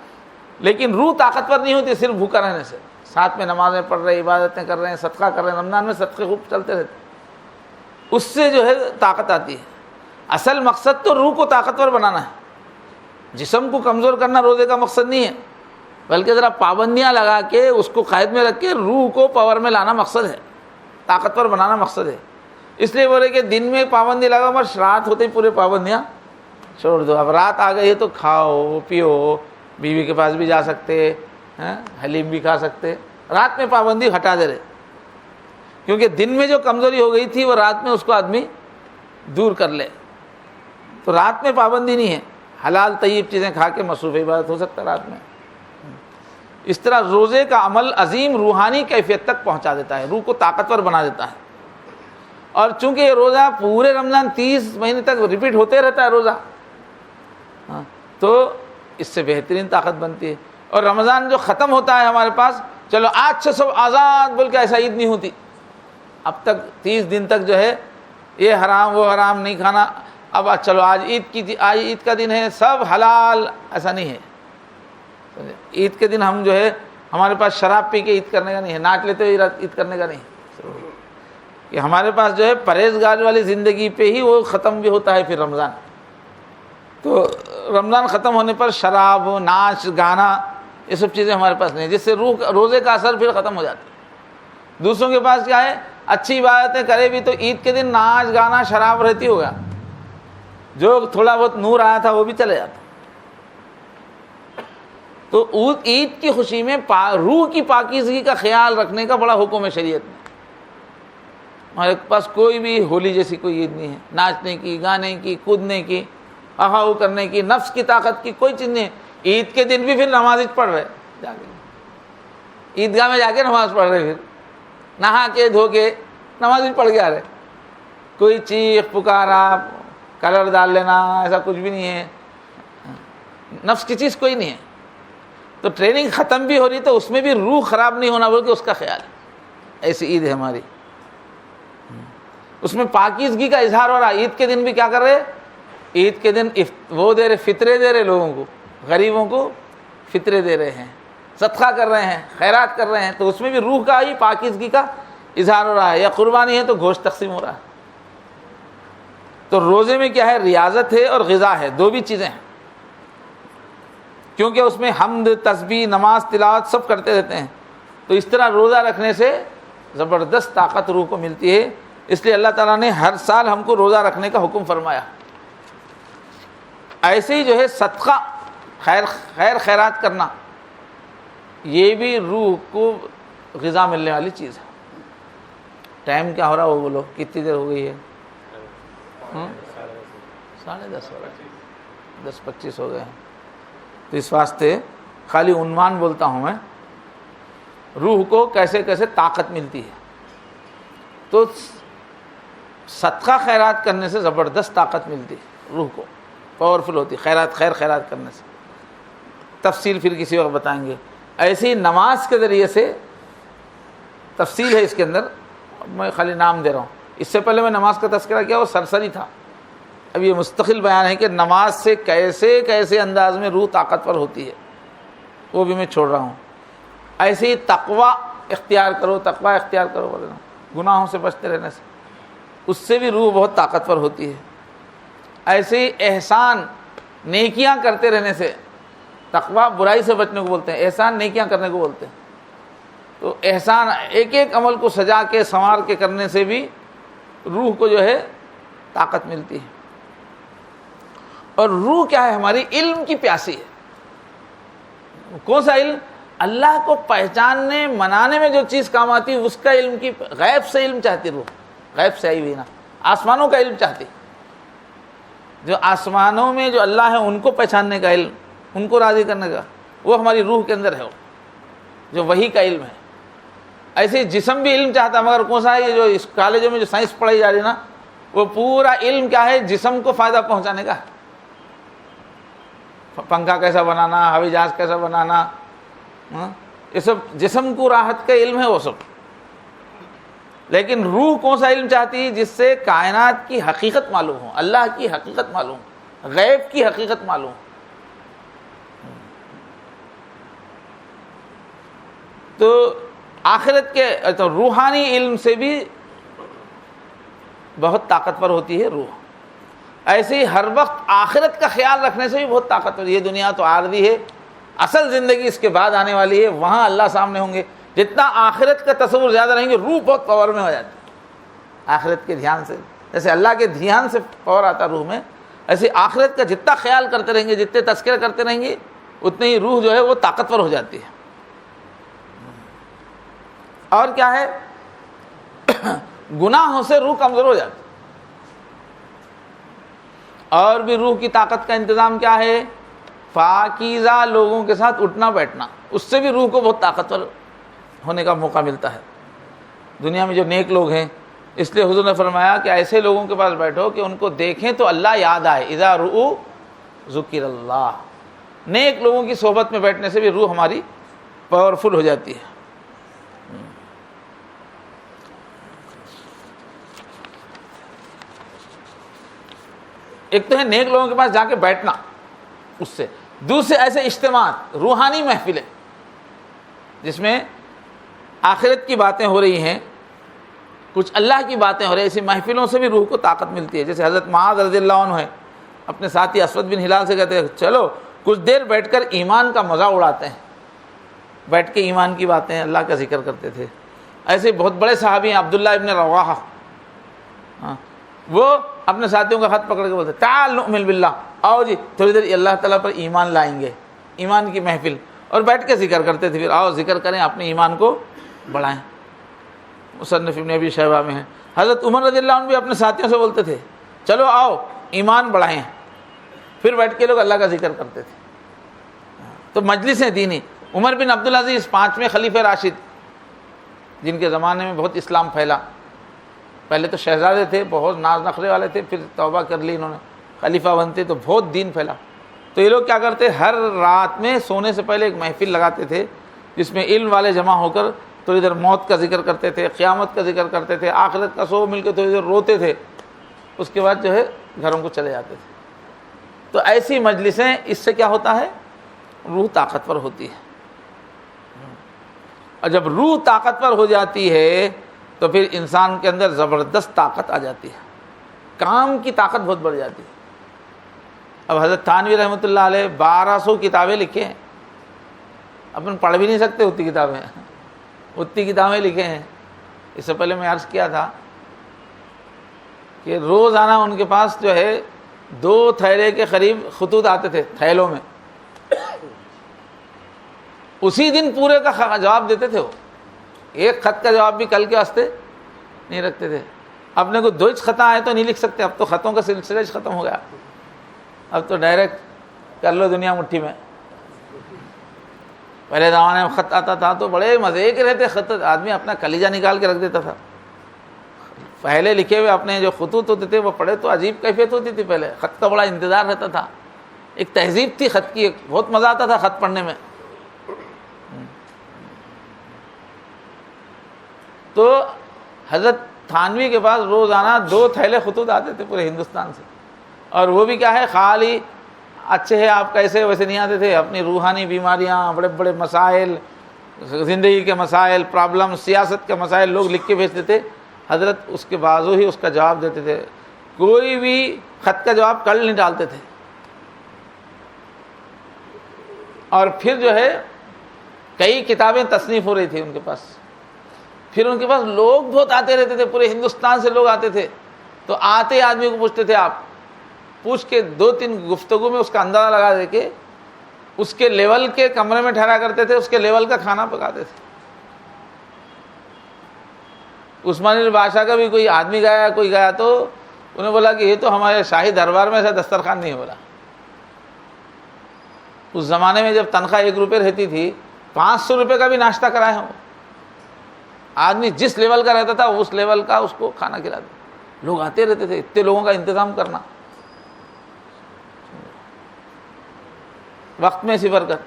لیکن روح طاقتور نہیں ہوتی صرف بھوکا رہنے سے. ساتھ میں نمازیں پڑھ رہے ہیں، عبادتیں کر رہے ہیں، صدقہ کر رہے ہیں، رمضان میں صدقے خوب چلتے رہتے، اس سے جو ہے طاقت آتی ہے۔ اصل مقصد تو روح کو طاقتور بنانا ہے، جسم کو کمزور کرنا روزے کا مقصد نہیں ہے، بلکہ ذرا پابندیاں لگا کے اس کو قید میں رکھ کے روح کو پاور میں لانا مقصد ہے، طاقتور بنانا مقصد ہے۔ اس لیے بولے کہ دن میں پابندی لگا، بس رات ہوتے ہی پورے پابندیاں چھوڑ دو۔ اب رات آ گئی ہے تو کھاؤ پیو، بیوی کے پاس بھی جا سکتے ہیں، حلیم بھی کھا سکتے، رات میں پابندی ہٹا دے رہے، کیونکہ دن میں جو کمزوری ہو گئی تھی وہ رات میں اس کو آدمی دور کر لے۔ تو رات میں پابندی نہیں ہے، حلال طیب چیزیں کھا کے مصروف عبادت ہو سکتا ہے رات میں۔ اس طرح روزے کا عمل عظیم روحانی کیفیت تک پہنچا دیتا ہے، روح کو طاقتور بنا دیتا ہے۔ اور چونکہ یہ روزہ پورے رمضان 30 مہینے تک ریپیٹ ہوتے رہتا ہے روزہ، تو اس سے بہترین طاقت بنتی ہے۔ اور رمضان جو ختم ہوتا ہے ہمارے پاس، چلو آج سے سب آزاد بول کے ایسا عید نہیں ہوتی، اب تک 30 دن تک جو ہے یہ حرام وہ حرام نہیں کھانا، اب چلو آج عید کا دن ہے سب حلال، ایسا نہیں ہے۔ عید کے دن ہم جو ہے ہمارے پاس شراب پی کے عید کرنے کا نہیں ہے، ناچ لیتے ہوئے عید کرنے کا نہیں ہے، کہ ہمارے پاس جو ہے پرہیزگار والی زندگی پہ ہی وہ ختم بھی ہوتا ہے پھر رمضان۔ تو رمضان ختم ہونے پر شراب ناچ گانا یہ سب چیزیں ہمارے پاس نہیں، جس سے روزے کا اثر پھر ختم ہو جاتا ہے۔ دوسروں کے پاس کیا ہے، اچھی عبادتیں کرے بھی تو عید کے دن ناچ گانا شراب رہتی ہوگا، جو تھوڑا بہت نور آیا تھا وہ بھی چلے جاتا۔ تو عید کی خوشی میں روح کی پاکیزگی کا خیال رکھنے کا بڑا حکم ہے شریعت میں۔ ہمارے پاس کوئی بھی ہولی جیسی کوئی عید نہیں ہے، ناچنے کی، گانے کی، کودنے کی، احاؤ کرنے کی، نفس کی طاقت کی کوئی چیز نہیں ہے۔ عید کے دن بھی پھر نماز پڑھ رہے جا کے، عیدگاہ میں جا کے نماز پڑھ رہے، پھر نہا کے دھو کے نماز پڑھ کے آ رہے، کوئی چیخ پکارا کلر ڈال لینا ایسا کچھ بھی نہیں ہے، نفس کی چیز کوئی نہیں ہے۔ تو ٹریننگ ختم بھی ہو رہی تو اس میں بھی روح خراب نہیں ہونا بول کے اس کا خیال ہے، ایسی عید ہے ہماری، اس میں پاکیزگی کا اظہار ہو رہا۔ عید کے دن بھی کیا کر رہے، عید کے دن وہ دے رہے، فطرے دے رہے لوگوں کو، غریبوں کو فطرے دے رہے ہیں، صدقہ کر رہے ہیں، خیرات کر رہے ہیں، تو اس میں بھی روح کا ہی پاکیزگی کا اظہار ہو رہا ہے۔ یا قربانی ہے تو گوشت تقسیم ہو رہا ہے۔ تو روزے میں کیا ہے، ریاضت ہے اور غذا ہے، دو بھی چیزیں ہیں، کیونکہ اس میں حمد تسبیح نماز تلاوت سب کرتے رہتے ہیں۔ تو اس طرح روزہ رکھنے سے زبردست طاقت روح کو ملتی ہے، اس لیے اللہ تعالیٰ نے ہر سال ہم کو روزہ رکھنے کا حکم فرمایا۔ ایسے ہی جو ہے صدقہ خیرات کرنا، یہ بھی روح کو غذا ملنے والی چیز ہے۔ ٹائم کیا ہو رہا ہے وہ بولو، کتنی دیر ہو گئی ہے؟ 10:30 ہو رہا ہے، 10:25 ہو گئے ہیں۔ تو اس واسطے خالی عنوان بولتا ہوں میں، روح کو کیسے کیسے طاقت ملتی ہے۔ تو صدقہ خیرات کرنے سے زبردست طاقت ملتی ہے، روح کو پاورفل ہوتی ہے، خیرات کرنے سے، تفصیل پھر کسی وقت بتائیں گے۔ ایسے ہی نماز کے ذریعے سے تفصیل ہے اس کے اندر، میں خالی نام دے رہا ہوں، اس سے پہلے میں نماز کا تذکرہ کیا وہ سرسری تھا، اب یہ مستقل بیان ہے کہ نماز سے کیسے کیسے انداز میں روح طاقتور ہوتی ہے، وہ بھی میں چھوڑ رہا ہوں۔ ایسے ہی تقوی اختیار کرو بولے نا، گناہوں سے بچتے رہنے سے، اس سے بھی روح بہت طاقتور ہوتی ہے۔ ایسے ہی احسان نیکیاں کرتے رہنے سے، تقوی برائی سے بچنے کو بولتے ہیں، احسان نیکیاں کرنے کو بولتے ہیں۔ تو احسان ایک ایک عمل کو سجا کے سنوار کے کرنے سے بھی روح کو جو ہے طاقت ملتی ہے۔ اور روح کیا ہے ہماری، علم کی پیاسی ہے۔ کون سا علم؟ اللہ کو پہچاننے منانے میں جو چیز کام آتی ہے اس کا علم، کی غیب سے علم چاہتی روح، غیب سے آئی ہوئی نا، آسمانوں کا علم چاہتی، جو آسمانوں میں جو اللہ ہے ان کو پہچاننے کا علم، ان کو راضی کرنے کا، وہ ہماری روح کے اندر ہے، وہ جو وحی کا علم ہے۔ ایسے جسم بھی علم چاہتا ہے، مگر کون سا ہے، یہ جو اس کالجوں میں جو سائنس پڑھائی جا رہی ہے نا، وہ پورا علم کیا ہے، جسم کو فائدہ پہنچانے کا، پنکھا کیسا بنانا، ہوائی جہاز کیسا بنانا، یہ سب جسم کو راحت کا علم ہے وہ سب۔ لیکن روح کون سا علم چاہتی ہے، جس سے کائنات کی حقیقت معلوم ہو، اللہ کی حقیقت معلوم ہو، غیب کی حقیقت معلوم ہو۔ تو آخرت کے تو روحانی علم سے بھی بہت طاقتور ہوتی ہے روح، ایسے ہی ہر وقت آخرت کا خیال رکھنے سے بھی بہت طاقتور. یہ دنیا تو عارضی ہے، اصل زندگی اس کے بعد آنے والی ہے، وہاں اللہ سامنے ہوں گے. جتنا آخرت کا تصور زیادہ رہیں گے روح بہت پاور میں ہو جاتی ہے آخرت کے دھیان سے. جیسے اللہ کے دھیان سے پاور آتا روح میں، ایسے آخرت کا جتنا خیال کرتے رہیں گے، جتنے تذکرہ کرتے رہیں گے، اتنے ہی روح جو ہے وہ طاقتور ہو جاتی ہے. اور کیا ہے، گناہوں سے روح کمزور ہو جاتی ہے. اور بھی روح کی طاقت کا انتظام کیا ہے، پاکیزہ لوگوں کے ساتھ اٹھنا بیٹھنا، اس سے بھی روح کو بہت طاقتور ہونے کا موقع ملتا ہے. دنیا میں جو نیک لوگ ہیں، اس لیے حضور نے فرمایا کہ ایسے لوگوں کے پاس بیٹھو کہ ان کو دیکھیں تو اللہ یاد آئے. اذا رؤوا ذکر اللہ. نیک لوگوں کی صحبت میں بیٹھنے سے بھی روح ہماری پاورفل ہو جاتی ہے. ایک تو ہے نیک لوگوں کے پاس جا کے بیٹھنا، اس سے دوسرے ایسے اجتماعات، روحانی محفلیں جس میں آخرت کی باتیں ہو رہی ہیں، کچھ اللہ کی باتیں ہو رہی ہیں، ایسی محفلوں سے بھی روح کو طاقت ملتی ہے. جیسے حضرت معاذ رضی اللہ عنہ ہے، اپنے ساتھی اسود بن ہلال سے کہتے ہیں چلو کچھ دیر بیٹھ کر ایمان کا مزہ اڑاتے ہیں. بیٹھ کے ایمان کی باتیں اللہ کا ذکر کرتے تھے. ایسے بہت بڑے صحابی ہیں عبداللہ ابن رواحہ، وہ اپنے ساتھیوں کا ہاتھ پکڑ کے بولتے تعال نؤمن باللہ، آؤ جی تھوڑی دیر اللہ تعالیٰ پر ایمان لائیں گے. ایمان کی محفل، اور بیٹھ کے ذکر کرتے تھے. پھر آؤ ذکر کریں، اپنے ایمان کو بڑھائیں. مصنف ابن ابی شیبہ میں ہے. حضرت عمر رضی اللہ عنہ بھی اپنے ساتھیوں سے بولتے تھے چلو آؤ ایمان بڑھائیں. پھر بیٹھ کے لوگ اللہ کا ذکر کرتے تھے. تو مجلسیں دینی. عمر بن عبدالعزیز 5ویں خلیفہ راشد، جن کے زمانے میں بہت اسلام پھیلا. پہلے تو شہزادے تھے، بہت ناز نخرے والے تھے، پھر توبہ کر لی انہوں نے، خلیفہ بنتے تو بہت دین پھیلا. تو یہ لوگ کیا کرتے، ہر رات میں سونے سے پہلے ایک محفل لگاتے تھے جس میں علم والے جمع ہو کر تھوڑی دیر موت کا ذکر کرتے تھے، قیامت کا ذکر کرتے تھے، آخرت کا سو مل کے تھوڑی دیر روتے تھے. اس کے بعد جو ہے گھروں کو چلے جاتے تھے. تو ایسی مجلسیں، اس سے کیا ہوتا ہے، روح طاقتور ہوتی ہے. اور جب روح طاقتور ہو جاتی ہے تو پھر انسان کے اندر زبردست طاقت آ جاتی ہے، کام کی طاقت بہت بڑھ جاتی ہے. اب حضرت تھانوی رحمۃ اللہ علیہ 1200 کتابیں لکھے ہیں. اپن پڑھ بھی نہیں سکتے اتنی کتابیں، اتنی کتابیں لکھے ہیں. اس سے پہلے میں عرض کیا تھا کہ روزانہ ان کے پاس جو ہے 2 تھیلے کے قریب خطوط آتے تھے تھیلوں میں. اسی دن پورے کا جواب دیتے تھے. وہ ایک خط کا جواب بھی کل کے واسطے نہیں رکھتے تھے. اپنے کو 2 خطیں آئے تو نہیں لکھ سکتے، اب تو خطوں کا سلسلہ ختم ہو گیا. اب تو ڈائریکٹ کر لو دنیا مٹھی میں. پہلے زمانے میں خط آتا تھا تو بڑے مزے کے رہتے خط، آدمی اپنا کلیجہ نکال کے رکھ دیتا تھا. پہلے لکھے ہوئے اپنے جو خطوط ہوتے تھے وہ پڑھے تو عجیب کیفیت ہوتی تھی. پہلے خط کا بڑا انتظار رہتا تھا، ایک تہذیب تھی خط کی، بہت مزہ آتا تھا خط پڑھنے میں. تو حضرت تھانوی کے پاس روزانہ 2 تھیلے خطوط آتے تھے پورے ہندوستان سے. اور وہ بھی کیا ہے، خالی اچھے ہیں آپ کیسے ویسے نہیں آتے تھے. اپنی روحانی بیماریاں، بڑے بڑے مسائل، زندگی کے مسائل، پرابلم، سیاست کے مسائل لوگ لکھ کے بھیجتے تھے. حضرت اس کے بازو ہی اس کا جواب دیتے تھے. کوئی بھی خط کا جواب کل نہیں ڈالتے تھے. اور پھر جو ہے کئی کتابیں تصنیف ہو رہی تھی ان کے پاس. پھر ان کے پاس لوگ بہت آتے رہتے تھے، پورے ہندوستان سے لوگ آتے تھے. تو آتے آدمی کو پوچھتے تھے، آپ پوچھ کے 2-3 گفتگو میں اس کا اندازہ لگا دے کے اس کے لیول کے کمرے میں ٹھہرا کرتے تھے، اس کے لیول کا کھانا پکاتے تھے. عثمانی بادشاہ کا بھی کوئی آدمی گیا، کوئی گیا تو انہیں بولا کہ یہ تو ہمارے شاہی دربار میں ایسا دسترخوان نہیں بولا. اس زمانے میں جب تنخواہ 1 روپے رہتی تھی، 500 روپے کا بھی ناشتہ کرائے ہوں. آدمی جس لیول کا رہتا تھا اس لیول کا اس کو کھانا کھلاتے. لوگ آتے رہتے تھے. اتنے لوگوں کا انتظام کرنا، وقت میں سی برکت.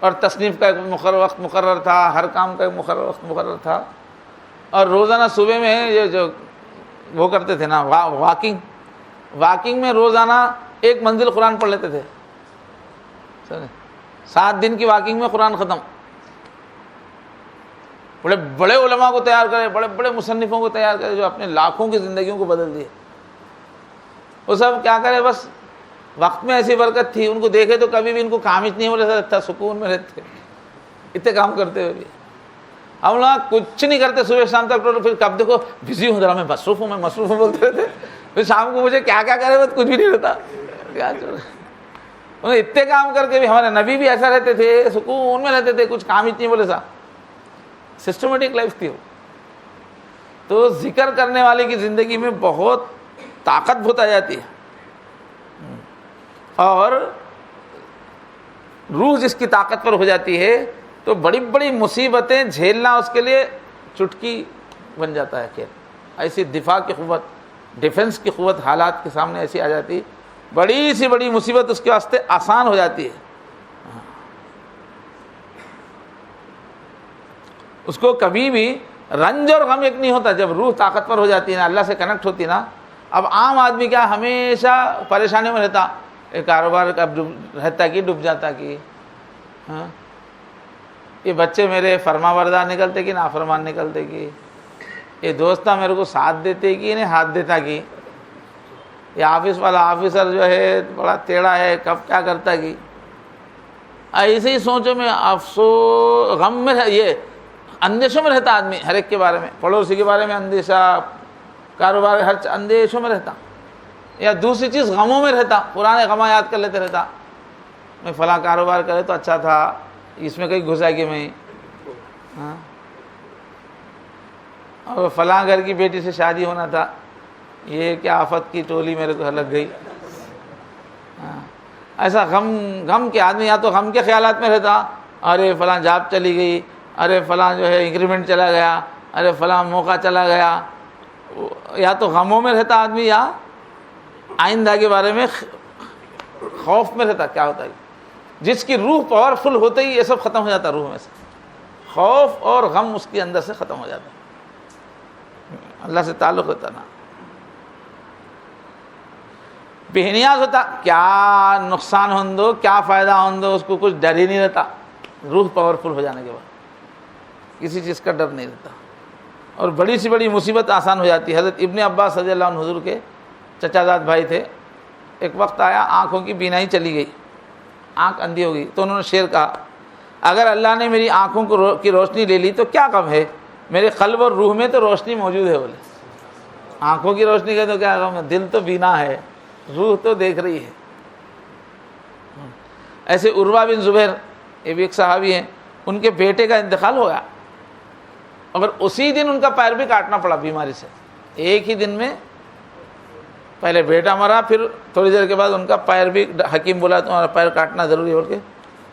اور تصنیف کا ایک وقت مقرر تھا، ہر کام کا ایک مقرر وقت مقرر تھا. اور روزانہ صبح میں یہ جو وہ کرتے تھے نا واکنگ میں روزانہ 1 منزل قرآن پڑھ لیتے تھے. 7 دن کی واکنگ میں قرآن ختم. بڑے بڑے علماء کو تیار کرے، بڑے بڑے مصنفوں کو تیار کرے جو اپنے لاکھوں کی زندگیوں کو بدل دیے. وہ سب کیا کرے، بس وقت میں ایسی برکت تھی، ان کو دیکھے تو کبھی بھی ان کو کام ہی نہیں ہو رہا تھا، سکون میں رہتے اتنے کام کرتے ہوئے بھی. ہم لوگ کچھ نہیں کرتے صبح شام تک، پھر کب دیکھو بزی ہوں ذرا، میں مصروف ہوں بولتے رہتے. پھر شام کو مجھے کیا کیا کرے، بس کچھ بھی نہیں رہتا. کیا چل رہا، اتنے کام کر کے بھی ہمارے نبی بھی ایسا رہتے تھے، سکون میں رہتے تھے، کچھ کام ہی نہیں بولے صاحب. سسٹمیٹک لائف تھی وہ. تو ذکر کرنے والے کی زندگی میں بہت طاقت بہت آ جاتی ہے، اور روح جس کی طاقت پر ہو جاتی ہے تو بڑی بڑی مصیبتیں جھیلنا اس کے لیے چٹکی بن جاتا ہے. خیر ایسی دفاع کی قوت، ڈیفنس کی قوت حالات کے سامنے ایسی آ جاتی، بڑی سی بڑی مصیبت اس کے واسطے آسان ہو جاتی ہے. اس کو کبھی بھی رنج اور غم ایک نہیں ہوتا. جب روح طاقتور ہو جاتی ہے نا، اللہ سے کنیکٹ ہوتی نا. اب عام آدمی کیا ہمیشہ پریشانیوں میں رہتا، کاروبار کب رہتا کہ ڈوب جاتا کہ یہ بچے میرے فرما بردار نکلتے کہ نافرمان نکلتے کہ یہ دوستہ میرے کو ساتھ دیتے کہ انہیں ہاتھ دیتا کہ یہ آفس والا آفیسر جو ہے بڑا ٹیڑھا ہے، کب کیا کرتا کہ. ایسے ہی سوچو میں افسوس غم میں یہ اندیشوں میں رہتا آدمی، ہر ایک کے بارے میں، پڑوسی کے بارے میں اندیشہ، کاروبار ہر اندیشوں میں رہتا، یا دوسری چیز غموں میں رہتا، پرانے غماں یاد کر لیتے رہتا. میں فلاں کاروبار کرے تو اچھا تھا، اس میں کہیں گھسا کہ میں، اور فلاں گھر کی بیٹی سے شادی ہونا تھا، یہ کیا آفت کی ٹولی میرے کو لگ گئی. ایسا غم کے آدمی یا تو غم کے خیالات میں رہتا، ارے فلاں جاب چلی گئی، ارے فلاں جو ہے انکریمنٹ چلا گیا، ارے فلاں موقع چلا گیا. یا تو غموں میں رہتا آدمی، یا آئندہ کے بارے میں خوف میں رہتا. کیا ہوتا ہے جس کی روح پاورفل ہوتے ہی یہ سب ختم ہو جاتا، روح میں سے خوف اور غم اس کے اندر سے ختم ہو جاتا. اللہ سے تعلق ہوتا نا، بے نیاز ہوتا، کیا نقصان ہوندو کیا فائدہ ہوندو اس کو کچھ ڈر ہی نہیں رہتا. روح پاورفل ہو جانے کے بعد کسی چیز کا ڈر نہیں رہتا، اور بڑی سی بڑی مصیبت آسان ہو جاتی ہے. حضرت ابن عباس رضی اللہ عنہ حضور کے چچا زاد بھائی تھے. ایک وقت آیا آنکھوں کی بینائی چلی گئی، آنکھ اندھی ہو گئی. تو انہوں نے شعر کہا، اگر اللہ نے میری آنکھوں کی روشنی لے لی تو کیا غم ہے، میرے قلب اور روح میں تو روشنی موجود ہے. بولے آنکھوں کی روشنی کا تو کیا غم ہے، دل تو بینا ہے، روح تو دیکھ رہی ہے. ایسے عروہ بن زبیر، یہ بھی ایک صحابی ہیں، ان کے بیٹے کا انتقال ہو گیا، مگر اسی دن ان کا پیر بھی کاٹنا پڑا بیماری سے. ایک ہی دن میں پہلے بیٹا مرا، پھر تھوڑی دیر کے بعد ان کا پیر بھی، حکیم بولا تمہارا پیر کاٹنا ضروری ہے، بول کے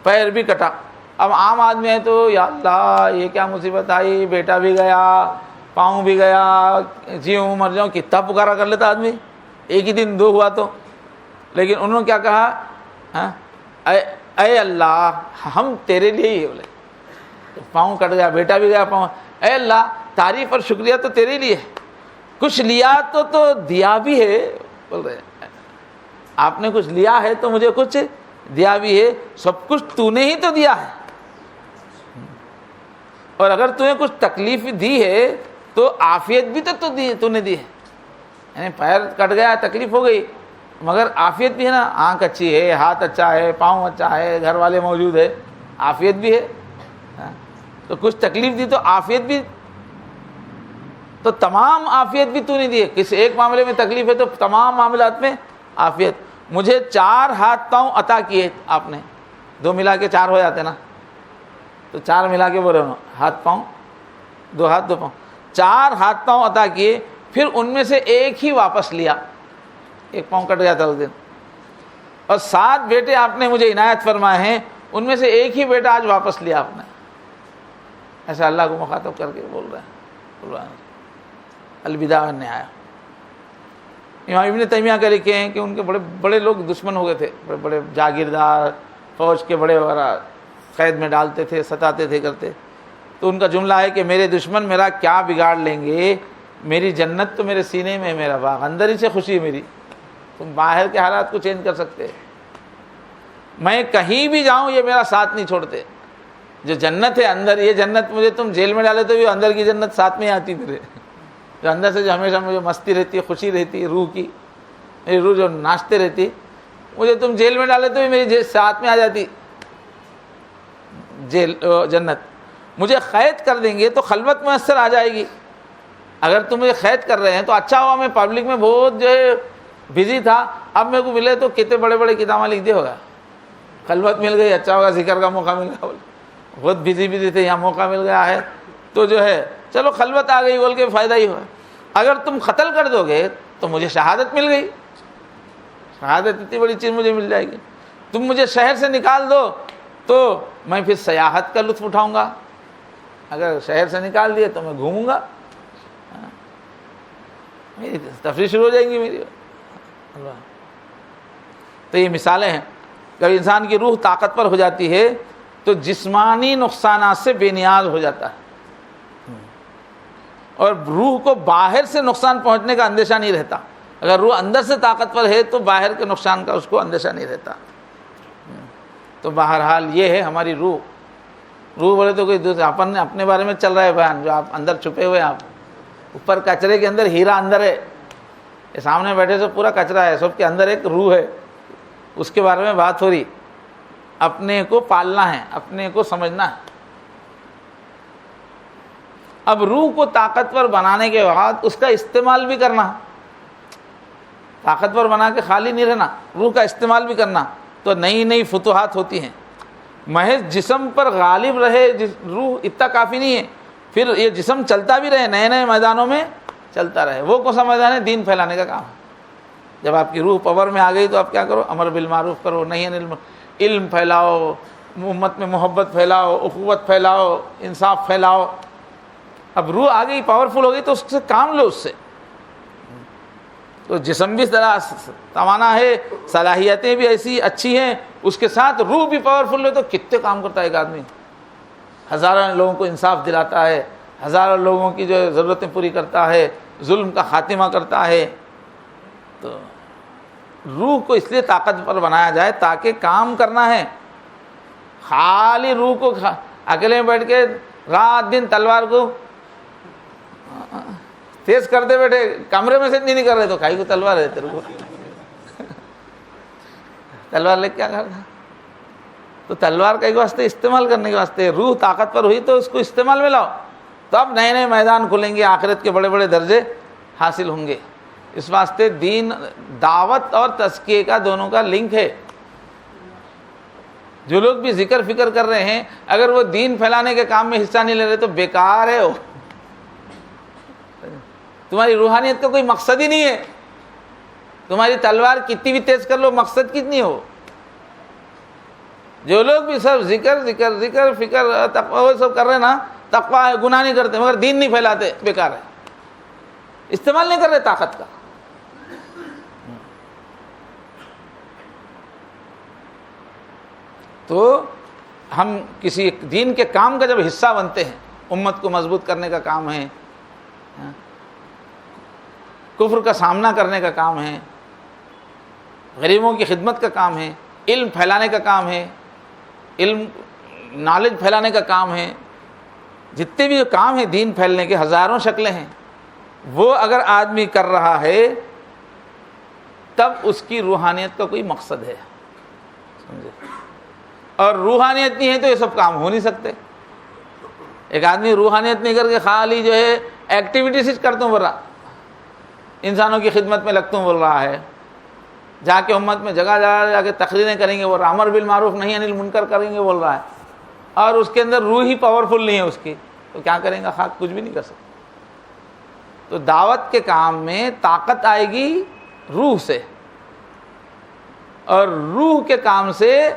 پیر بھی کٹا. اب عام آدمی ہے تو یا اللہ یہ کیا مصیبت آئی، بیٹا بھی گیا، پاؤں بھی گیا، جیوں مر جاؤں، کتنا پکارا کر لیتا آدمی، ایک ہی دن دو ہوا تو. لیکن انہوں نے کیا کہا، اے اللہ ہم تیرے لیے ہی. بولے پاؤں کٹ گیا، بیٹا بھی گیا، پاؤں، اے اللہ تعریف اور شکریہ تو تیرے لیے ہے، کچھ لیا تو دیا بھی ہے. بول رہے آپ نے کچھ لیا ہے تو مجھے کچھ دیا بھی ہے، سب کچھ تو نے ہی تو دیا ہے، اور اگر تو نے کچھ تکلیف دی ہے تو عافیت بھی تو نے دی ہے. یعنی پیر کٹ گیا، تکلیف ہو گئی، مگر عافیت بھی ہے نا، آنکھ اچھی ہے، ہاتھ اچھا ہے، پاؤں اچھا ہے، گھر والے موجود ہے، عافیت بھی ہے. تو کچھ تکلیف دی تو عافیت بھی، تو تمام عافیت بھی تو نہیں دی ہے. کسی ایک معاملے میں تکلیف ہے تو تمام معاملات میں عافیت. مجھے 4 ہاتھ پاؤں عطا کیے آپ نے، 2 ملا کے 4 ہو جاتے نا، تو 4 ملا کے بول رہے ہو، ہاتھ پاؤں، 2 ہاتھ 2 پاؤں، 4 ہاتھ پاؤں عطا کیے، پھر ان میں سے ایک ہی واپس لیا، ایک پاؤں کٹ گیا تھا اس دن. اور 7 بیٹے آپ نے مجھے عنایت فرمائے ہیں، ان میں سے ایک ہی بیٹا آج واپس لیا آپ نے. ایسا اللہ کو مخاطب کر کے بول رہے ہیں. الوداع والنہایہ. امام ابن تیمیہ کا لکھے ہیں کہ ان کے بڑے بڑے لوگ دشمن ہو گئے تھے، بڑے بڑے جاگیردار، فوج کے بڑے قید میں ڈالتے تھے، ستاتے تھے، کرتے. تو ان کا جملہ ہے کہ میرے دشمن میرا کیا بگاڑ لیں گے، میری جنت تو میرے سینے میں ہے، میرا باغ اندر ہی سے خوشی ہے میری، تم باہر کے حالات کو چینج کر سکتے، میں کہیں بھی جاؤں یہ میرا ساتھ نہیں چھوڑتے. جو جنت ہے اندر، یہ جنت مجھے تم جیل میں ڈالے تو بھی اندر کی جنت ساتھ میں آتی میرے، جو اندر سے جو ہمیشہ مجھے مستی رہتی ہے، خوشی رہتی ہے روح کی، میری روح جو ناچتے رہتی، مجھے تم جیل میں ڈالے تو بھی میری ساتھ میں آ جاتی جنت۔ مجھے قید کر دیں گے تو خلوت میسر آ جائے گی۔ اگر تم مجھے قید کر رہے ہیں تو اچھا ہوا میں پبلک میں بہت جو ہے بزی تھا، اب میرے کو ملے تو کتنے بڑے بڑے کتابیں لکھ دے ہوگا، خلوت مل گئی، اچھا ہوگا، ذکر کا موقع مل گیا، بہت بزی تھے، یہاں موقع مل گیا ہے تو جو ہے چلو خلوت آ گئی بول کے فائدہ ہی ہوا۔ اگر تم قتل کر دو گے تو مجھے شہادت مل گئی، شہادت اتنی بڑی چیز مجھے مل جائے گی۔ تم مجھے شہر سے نکال دو تو میں پھر سیاحت کا لطف اٹھاؤں گا، اگر شہر سے نکال دیے تو میں گھوموں گا، میری تفریح شروع ہو جائیں گی میری۔ تو یہ مثالیں ہیں، جب انسان کی روح طاقتور ہو جاتی ہے تو جسمانی نقصانات سے بے نیاز ہو جاتا ہے، اور روح کو باہر سے نقصان پہنچنے کا اندیشہ نہیں رہتا۔ اگر روح اندر سے طاقتور ہے تو باہر کے نقصان کا اس کو اندیشہ نہیں رہتا۔ تو بہرحال یہ ہے ہماری روح۔ روح بولے تو کوئی دوسرے اپن اپنے بارے میں چل رہا ہے بیان، جو آپ اندر چھپے ہوئے، آپ اوپر کچرے کے اندر ہیرا اندر ہے، یہ سامنے بیٹھے سے پورا کچرا ہے، سب کے اندر ایک روح ہے، اس کے بارے میں بات ہو رہی۔ اپنے کو پالنا ہے، اپنے کو سمجھنا ہے۔ اب روح کو طاقتور بنانے کے بعد اس کا استعمال بھی کرنا، طاقتور بنا کے خالی نہیں رہنا، روح کا استعمال بھی کرنا، تو نئی نئی فتوحات ہوتی ہیں۔ محض جسم پر غالب رہے روح اتنا کافی نہیں ہے، پھر یہ جسم چلتا بھی رہے، نئے نئے میدانوں میں چلتا رہے۔ وہ کون سا میدان ہے؟ دین پھیلانے کا کام ہے۔ جب آپ کی روح پاور میں آ گئی تو آپ کیا کرو؟ امر بالمعروف کرو، نہی عن المنکر، علم پھیلاؤ، امت میں محبت پھیلاؤ، اخوت پھیلاؤ، انصاف پھیلاؤ۔ اب روح آ گئی، پاورفل ہو گئی تو اس سے کام لو، اس سے تو جسم بھی توانا ہے، صلاحیتیں بھی ایسی اچھی ہیں، اس کے ساتھ روح بھی پاورفل ہے تو کتنے کام کرتا ہے ایک آدمی، ہزاروں لوگوں کو انصاف دلاتا ہے، ہزاروں لوگوں کی جو ضرورتیں پوری کرتا ہے، ظلم کا خاتمہ کرتا ہے۔ تو روح کو اس لیے طاقتور بنایا جائے تاکہ کام کرنا ہے۔ خالی روح کو اکیلے میں بیٹھ کے رات دن تلوار کو تیز کرتے بیٹھے، کمرے میں سے نہیں کر رہے تو کھائی کو تلوار ہے تیرے کو، تلوار لے کیا کرنا؟ تو تلوار کا ایک واسطے استعمال کرنے کے واسطے، روح طاقتور ہوئی تو اس کو استعمال میں لاؤ، تو اب نئے نئے میدان کھلیں گے، آخرت کے بڑے بڑے درجے حاصل ہوں گے۔ اس واسطے دین، دعوت اور تزکیے کا دونوں کا لنک ہے۔ جو لوگ بھی ذکر فکر کر رہے ہیں، اگر وہ دین پھیلانے کے کام میں حصہ نہیں لے رہے تو بیکار ہے، وہ تمہاری روحانیت کا کوئی مقصد ہی نہیں ہے۔ تمہاری تلوار کتنی بھی تیز کر لو، مقصد کتنی ہو۔ جو لوگ بھی سب ذکر فکر وہ سب کر رہے ہیں نا، تقویٰ ہے، گناہ نہیں کرتے مگر دین نہیں پھیلاتے، بیکار ہے، استعمال نہیں کر رہے طاقت کا۔ تو ہم کسی دین کے کام کا جب حصہ بنتے ہیں، امت کو مضبوط کرنے کا کام ہے، کفر کا سامنا کرنے کا کام ہے، غریبوں کی خدمت کا کام ہے، علم پھیلانے کا کام ہے، علم نالج پھیلانے کا کام ہے، جتنے بھی کام ہیں دین پھیلنے کے، ہزاروں شکلیں ہیں، وہ اگر آدمی کر رہا ہے تب اس کی روحانیت کا کوئی مقصد ہے، سمجھے؟ اور روحانیت نہیں ہے تو یہ سب کام ہو نہیں سکتے۔ ایک آدمی روحانیت نہیں کر کے خالی جو ہے ایکٹیویٹیز کرتا ہوں بول رہا، انسانوں کی خدمت میں لگتا ہوں بول رہا ہے، جا کے امت میں جگہ جا کے تقریریں کریں گے، وہ امر بالمعروف نہی عن المنکر کریں گے بول رہا ہے، اور اس کے اندر روح ہی پاورفل نہیں ہے اس کی، تو کیا کریں گا؟ خاک کچھ بھی نہیں کر سکتا۔ تو دعوت کے کام میں طاقت آئے گی روح سے، اور روح کے کام سے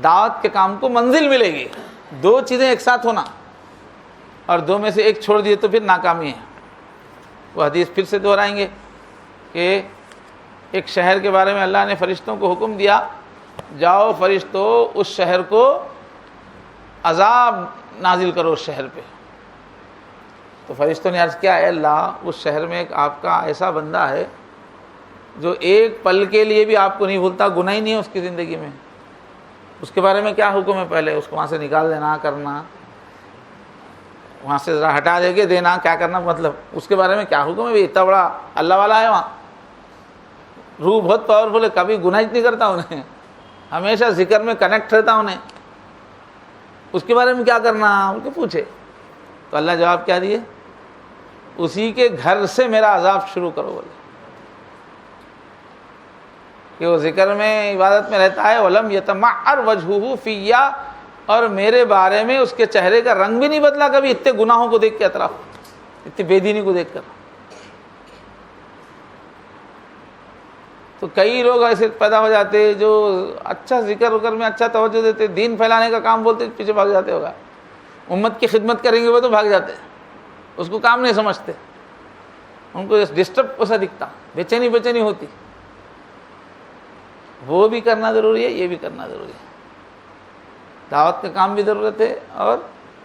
دعوت کے کام کو منزل ملے گی۔ دو چیزیں ایک ساتھ ہونا، اور دو میں سے ایک چھوڑ دیے تو پھر ناکامی ہے۔ وہ حدیث پھر سے دہرائیں گے کہ ایک شہر کے بارے میں اللہ نے فرشتوں کو حکم دیا، جاؤ فرشتوں اس شہر کو عذاب نازل کرو اس شہر پہ۔ تو فرشتوں نے عرض کیا، اے اللہ، اس شہر میں ایک آپ کا ایسا بندہ ہے جو ایک پل کے لیے بھی آپ کو نہیں بھولتا، گناہ ہی نہیں ہے اس کی زندگی میں، اس کے بارے میں کیا حکم ہے؟ پہلے اس کو وہاں سے نکال دینا، کرنا، وہاں سے ذرا ہٹا دے کے دینا، کیا کرنا، مطلب اس کے بارے میں کیا حکم ہے؟ بھی اتنا بڑا اللہ والا ہے وہاں، روح بہت پاورفل ہے، کبھی گناہ نہیں کرتا انہیں، ہمیشہ ذکر میں کنیکٹ رہتا انہیں، اس کے بارے میں کیا کرنا ان کے پوچھے تو اللہ جواب کیا دیے؟ اسی کے گھر سے میرا عذاب شروع کرو بولے، کہ وہ ذکر میں عبادت میں رہتا ہے، وَلَمْ يَتَمَعَّرْ وَجْهُهُ فِيَّا، اور میرے بارے میں اس کے چہرے کا رنگ بھی نہیں بدلا کبھی، اتنے گناہوں کو دیکھ کے اطراف، اتنی بے دینی کو دیکھ کر۔ تو کئی لوگ ایسے پیدا ہو جاتے جو اچھا ذکر میں اچھا توجہ دیتے، دین پھیلانے کا کام بولتے، پیچھے بھاگ جاتے ہوگا، امت کی خدمت کریں گے وہ تو بھاگ جاتے، اس کو کام نہیں سمجھتے، ان کو ڈسٹرب ایسا دکھتا، بے چینی ہوتی۔ وہ بھی کرنا ضروری ہے، یہ بھی کرنا ضروری ہے، دعوت کا کام بھی ضرورت ہے، اور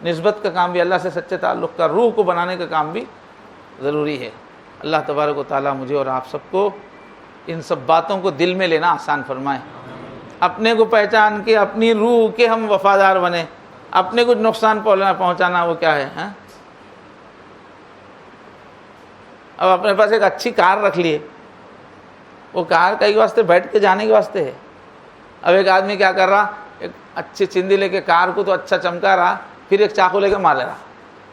نسبت کا کام بھی، اللہ سے سچے تعلق کا، روح کو بنانے کا کام بھی ضروری ہے۔ اللہ تبارک و تعالیٰ مجھے اور آپ سب کو ان سب باتوں کو دل میں لینا آسان فرمائے، اپنے کو پہچان کے اپنی روح کے ہم وفادار بنیں، اپنے کچھ نقصان پہنچانا وہ کیا ہے؟ اب اپنے پاس ایک اچھی کار رکھ لیے، وہ کار کئی واسطے بیٹھ کے جانے کے واسطے ہے، اب ایک آدمی کیا کر رہا، ایک اچھی چندی لے کے کار کو تو اچھا چمکا رہا، پھر ایک چاقو لے کے مار لے رہا،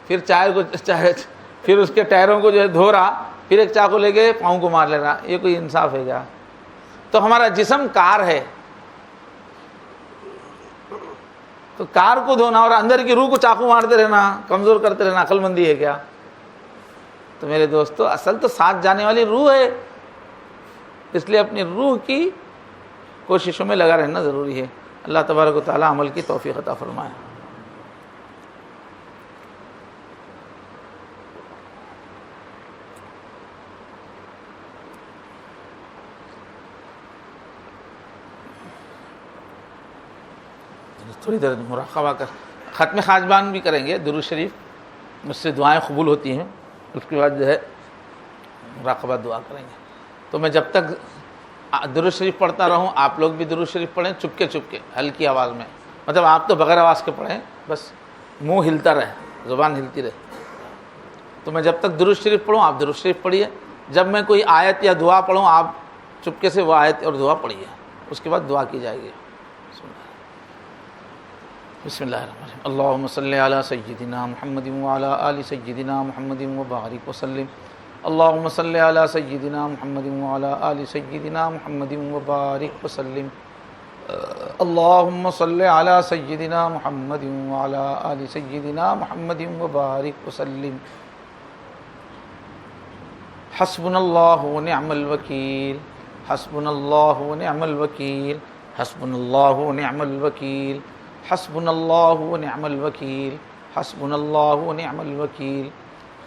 پھر اس کے ٹائروں کو جو ہے دھو رہا، پھر ایک چاقو لے کے پاؤں کو مار لے رہا، یہ کوئی انصاف ہے کیا؟ تو ہمارا جسم کار ہے، تو کار کو دھونا اور اندر کی روح کو چاقو مارتے رہنا، کمزور کرتے رہنا، عقل مندی ہے کیا؟ تو میرے دوستو، اصل تو ساتھ جانے والی روح ہے، اس لیے اپنی روح کی کوششوں میں لگا رہنا ضروری ہے۔ اللہ تبارک و تعالیٰ عمل کی توفیق عطا فرمائے۔ تھوڑی دیر مراقبہ کر، ختم خاجبان بھی کریں گے، درود شریف مجھ سے دعائیں قبول ہوتی ہیں، اس کے بعد جو ہے مراقبہ دعا کریں گے۔ تو میں جب تک درود شریف پڑھتا رہوں، آپ لوگ بھی درود شریف پڑھیں، چپکے ہلکی آواز میں، مطلب آپ تو بغیر آواز کے پڑھیں، بس منہ ہلتا رہے، زبان ہلتی رہے۔ تو میں جب تک درود شریف پڑھوں آپ درود شریف پڑھیے، جب میں کوئی آیت یا دعا پڑھوں آپ چپکے سے وہ آیت اور دعا پڑھیے، اس کے بعد دعا کی جائے گی۔ بسم اللہ الرحمن الرحیم، اللہم صلی علی سیدنا محمد وعلی آل سیدنا محمد وبارک وسلم، اللہم صلی علی سیدنا محمد وعلی آل سیدنا محمد وبارک وسلم، اللہم صلی علی سیدنا محمد وعلی آل سیدنا محمد وبارک وسلم، حسبنا اللہ ونعم الوکیل، حسبنا اللہ ونعم الوکیل، حسبنا اللہ ونعم الوکیل، حسبنا اللہ ونعم الوکیل، حسبنا اللہ ونعم الوکیل،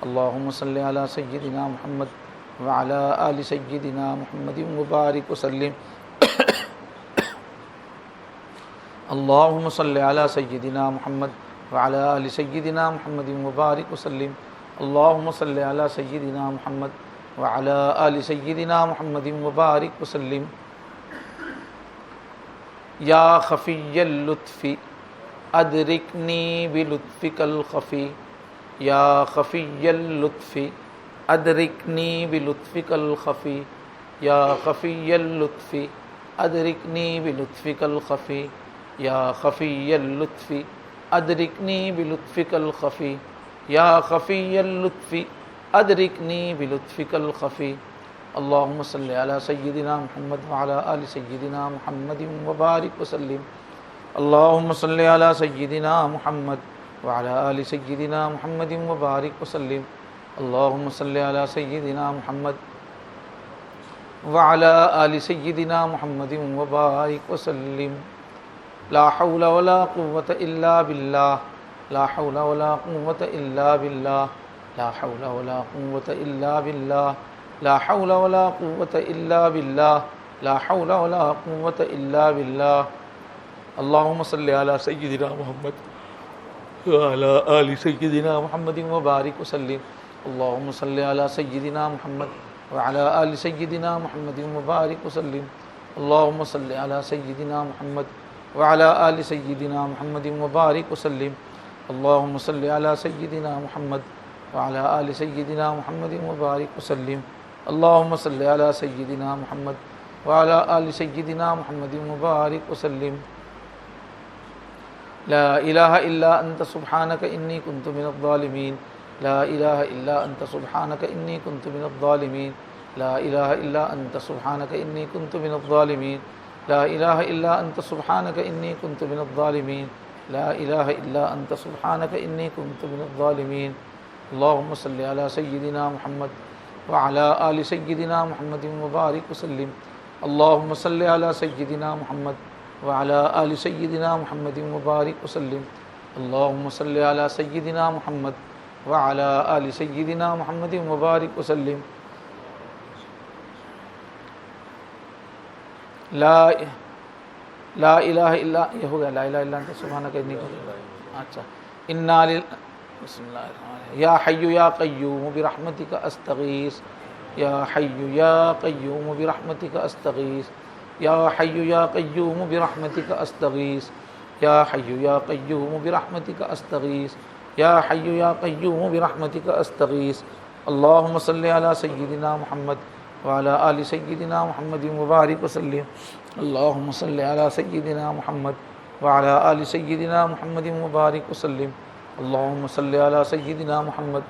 اللہم صلی علی سیدنا محمد وعلی آل سیدنا محمد وبارک وسلم، اللہم صلی علی سیدنا محمد وعلی آل سیدنا محمد وبارک وسلم، اللہم صلی علی سیدنا محمد وعلی آل سیدنا محمد وبارک وسلم، یا خفی اللطف ادرکنی بلطفک الخفی، یا خفی اللطف ادرکنی بلطفک الخفی، یا خفی اللطف ادرکنی بلطفک الخفی، یا خفی اللطف ادرکنی بلطفک الخفی، یا خفی اللطف ادرکنی بلطفک الخفی، اللہم صلی علی سیدنا محمد وعلی آل سیدنا محمد وبارک وسلم، اللہم صلی علی سیدنا محمد وعلی آل سیدنا محمد وبارک وسلم، اللہم صلی علی سیدنا محمد وعلی آل سیدنا محمد وبارک وسلم، لا حول ولا قوة الا باللہ، لا حول ولا قوة الا باللہ، لا حول ولا قوة الا باللہ، لا حول ولا قوة الا باللہ، لا حول ولا قوة الا باللہ، اللہم صلی علی سیدنا محمد وعلی آل سیدنا محمد وبارک وسلم، اللہم صلی علی سیدنا محمد وعلی آل سیدنا محمد وبارک وسلم، اللہم صلی علی سیدنا محمد وعلى آل سيدنا محمد وبارك وسلم اللهم صل على سيدنا محمد وعلى آل سيدنا محمد وبارك وسلم اللهم صل على سيدنا محمد وعلى آل سيدنا محمد وبارك وسلم لا إله إلا أنت سبحانك إني كنت من الظالمين لا إله إلا أنت سبحانك إني كنت من الظالمين لا إله إلا أنت سبحانك إني كنت من الظالمين لا إله إلا أنت سبحانك إني كنت من الظالمين لا إله إلا أنت سبحانك إني كنت من الظالمين اللهم صل على سيدنا محمد وعلى آل سيدنا محمد وبارك وسلم اللهم صل على سيدنا محمد وعلى آل سيدنا محمد وبارك وسلم اللهم صل على سيدنا محمد وعلى آل سيدنا محمد وبارك وسلم لا الہ الا یہ ہو گیا لا الہ الا انت سبحانک انی اچھا انا بسم اللہ الرحمن الرحیم یا حی یا قیوم برحمتک استغیث یا حی یا قیوم برحمتک استغیث یا حی یا قیوم برحمتک استغیث یا حی یا قیوم برحمتک استغیث یا حی یا قیوم برحمتک استغیث اللہم صلی علی سیدنا محمد وعلى آل سيدنا محمد وبارك وسلم اللهم صل على سيدنا محمد وعلى آل سيدنا محمد وبارك وسلم اللهم صل على سيدنا محمد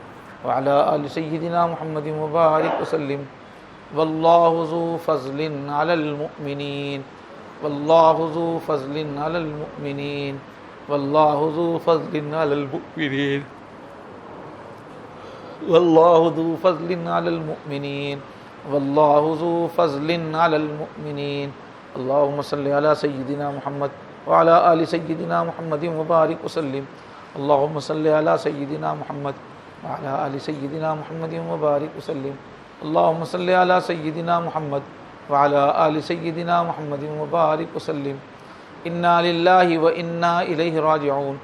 وعلى آل سيدنا محمد وبارك وسلم والله ذو فضل على المؤمنين والله ذو فضل على المؤمنين والله ذو فضل على المؤمنين والله ذو فضل على المؤمنين والله ذو فضل على المؤمنين اللهم صل على سيدنا محمد وعلى آل سيدنا محمد وبارك وسلم اللهم صل على سيدنا محمد وعلى آل سيدنا محمد وبارك وسلم اللهم صل على سيدنا محمد وعلى آل سيدنا محمد وبارك وسلم إنا لله وإنا إليه راجعون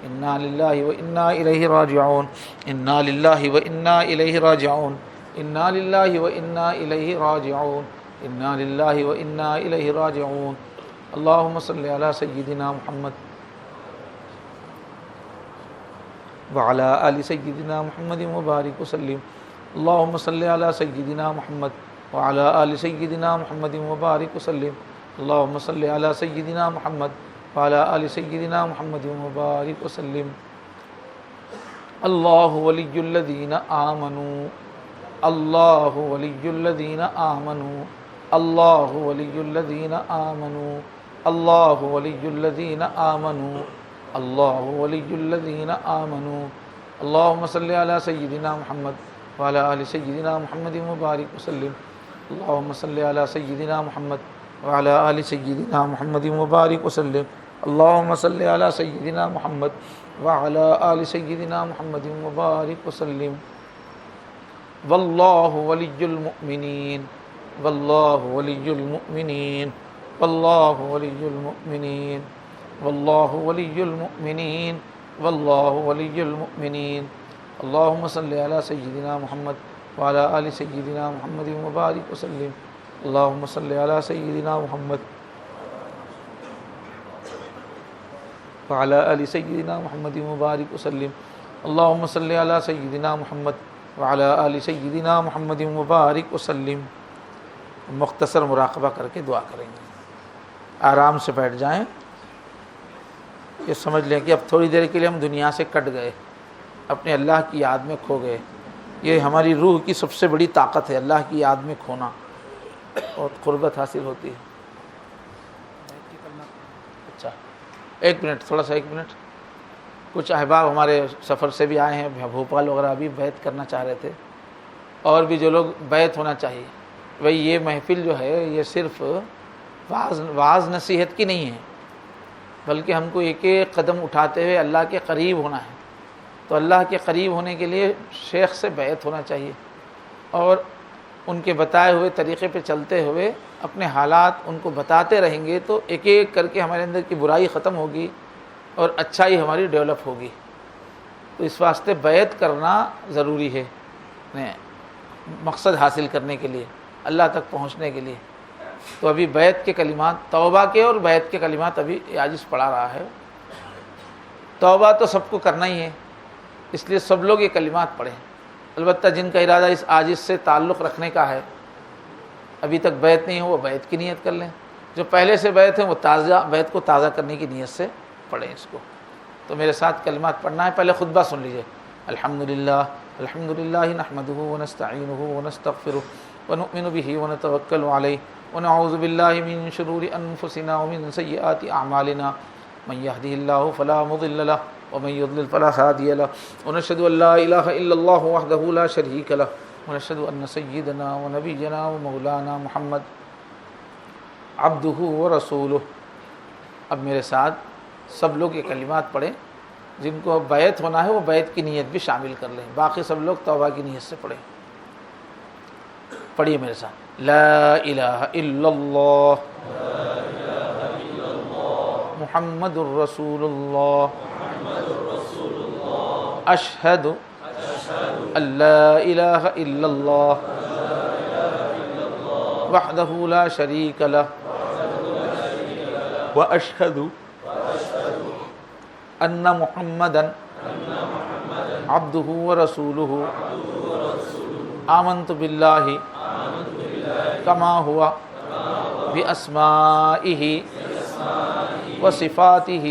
إنا لله وإنا إليه راجعون إنا لله وإنا إليه راجعون إنا لله وإنا إليه راجعون إنا لله وإنا إليه راجعون اللهم صل على سيدنا محمد وعلى آل سيدنا محمد وبارك وسلم اللهم صل على سيدنا محمد وعلى آل سيدنا محمد وبارك وسلم اللهم صل على سيدنا محمد وعلى آل سيدنا محمد وبارك وسلم الله ولي الذين آمنوا اللہ ولی الذین آمنوا اللہ ولی الذین آمنوا اللہ ولی الذین آمنوا اللہ ولی الذین آمنوا اللہم صلی علی سیدنا محمد وعلی آل سیدنا محمد مبارک وسلم اللہم صلی علی سیدنا محمد وعلی آل سیدنا محمد مبارک وسلم اللہم صلی علی سیدنا محمد وعلی آل سیدنا محمد مبارک وسلم واللہ ولی المؤمنین واللہ ولی المؤمنین واللہ ولی المؤمنین واللہ ولی المؤمنین واللہ ولی المؤمنین اللہم صلی علی سیدنا محمد وعلی آل سیدنا محمد مبارک وسلم اللہم صلی علی سیدنا محمد وعلی آل سیدنا محمد مبارک وسلم اللہم صلی علی سیدنا محمد وعلی آل سیدنا محمد مبارک وسلم. مختصر مراقبہ کر کے دعا کریں گے. آرام سے بیٹھ جائیں. یہ سمجھ لیں کہ اب تھوڑی دیر کے لیے ہم دنیا سے کٹ گئے, اپنے اللہ کی یاد میں کھو گئے. یہ ہماری روح کی سب سے بڑی طاقت ہے, اللہ کی یاد میں کھونا, بہت قربت حاصل ہوتی ہے. اچھا ایک منٹ, تھوڑا سا ایک منٹ. کچھ احباب ہمارے سفر سے بھی آئے ہیں, بھوپال وغیرہ بھی بیعت کرنا چاہ رہے تھے, اور بھی جو لوگ بیعت ہونا چاہیے. بھئی یہ محفل جو ہے یہ صرف واعظ نصیحت کی نہیں ہے, بلکہ ہم کو ایک ایک قدم اٹھاتے ہوئے اللہ کے قریب ہونا ہے. تو اللہ کے قریب ہونے کے لیے شیخ سے بیعت ہونا چاہیے, اور ان کے بتائے ہوئے طریقے پہ چلتے ہوئے اپنے حالات ان کو بتاتے رہیں گے تو ایک ایک کر کے ہمارے اندر کی برائی ختم ہوگی اور اچھائی ہماری ڈیولپ ہوگی. تو اس واسطے بیعت کرنا ضروری ہے مقصد حاصل کرنے کے لیے, اللہ تک پہنچنے کے لیے. تو ابھی بیعت کے کلمات، توبہ کے اور بیعت کے کلمات ابھی عاجز پڑھا رہا ہے۔ توبہ تو سب کو کرنا ہی ہے، اس لیے سب لوگ یہ کلمات پڑھیں۔ البتہ جن کا ارادہ اس عاجز سے تعلق رکھنے کا ہے، ابھی تک بیعت نہیں ہو، وہ بیعت کی نیت کر لیں۔ جو پہلے سے بیعت ہیں وہ بیعت کو تازہ کرنے کی نیت سے پڑھیں اس کو۔ تو میرے ساتھ کلمات پڑھنا ہے، پہلے خطبہ سن لیجئے۔ الحمدللہ الحمدللہ نحمدہ ونستعینہ ونستغفرہ ونؤمن بہ ونتوکل علیہ ونعوذ باللہ من شرور انفسنا ومن سیئات اعمالنا من یہدہ اللہ فلا مضل لہ ومن یضلل فلا ہادی لہ ونشہد ان لا الہ الا اللہ وحدہ لا شریک لہ ونشہد ان سیدنا ونبینا ومولانا محمد عبدہ ورسولہ۔ اب میرے ساتھ سب لوگ یہ کلمات پڑھیں، جن کو بیعت ہونا ہے وہ بیعت کی نیت بھی شامل کر لیں، باقی سب لوگ توبہ کی نیت سے پڑھیں۔ پڑھیے میرے ساتھ، لا الہ الا اللہ محمد الرسول اللہ اشہد ان لا الہ الا اللہ وحدہ لا شریک لہ واشہد ان محمدا عبدہ ورسولہ آمنت باللہ کما ہوا باسمائہ وصفاتہ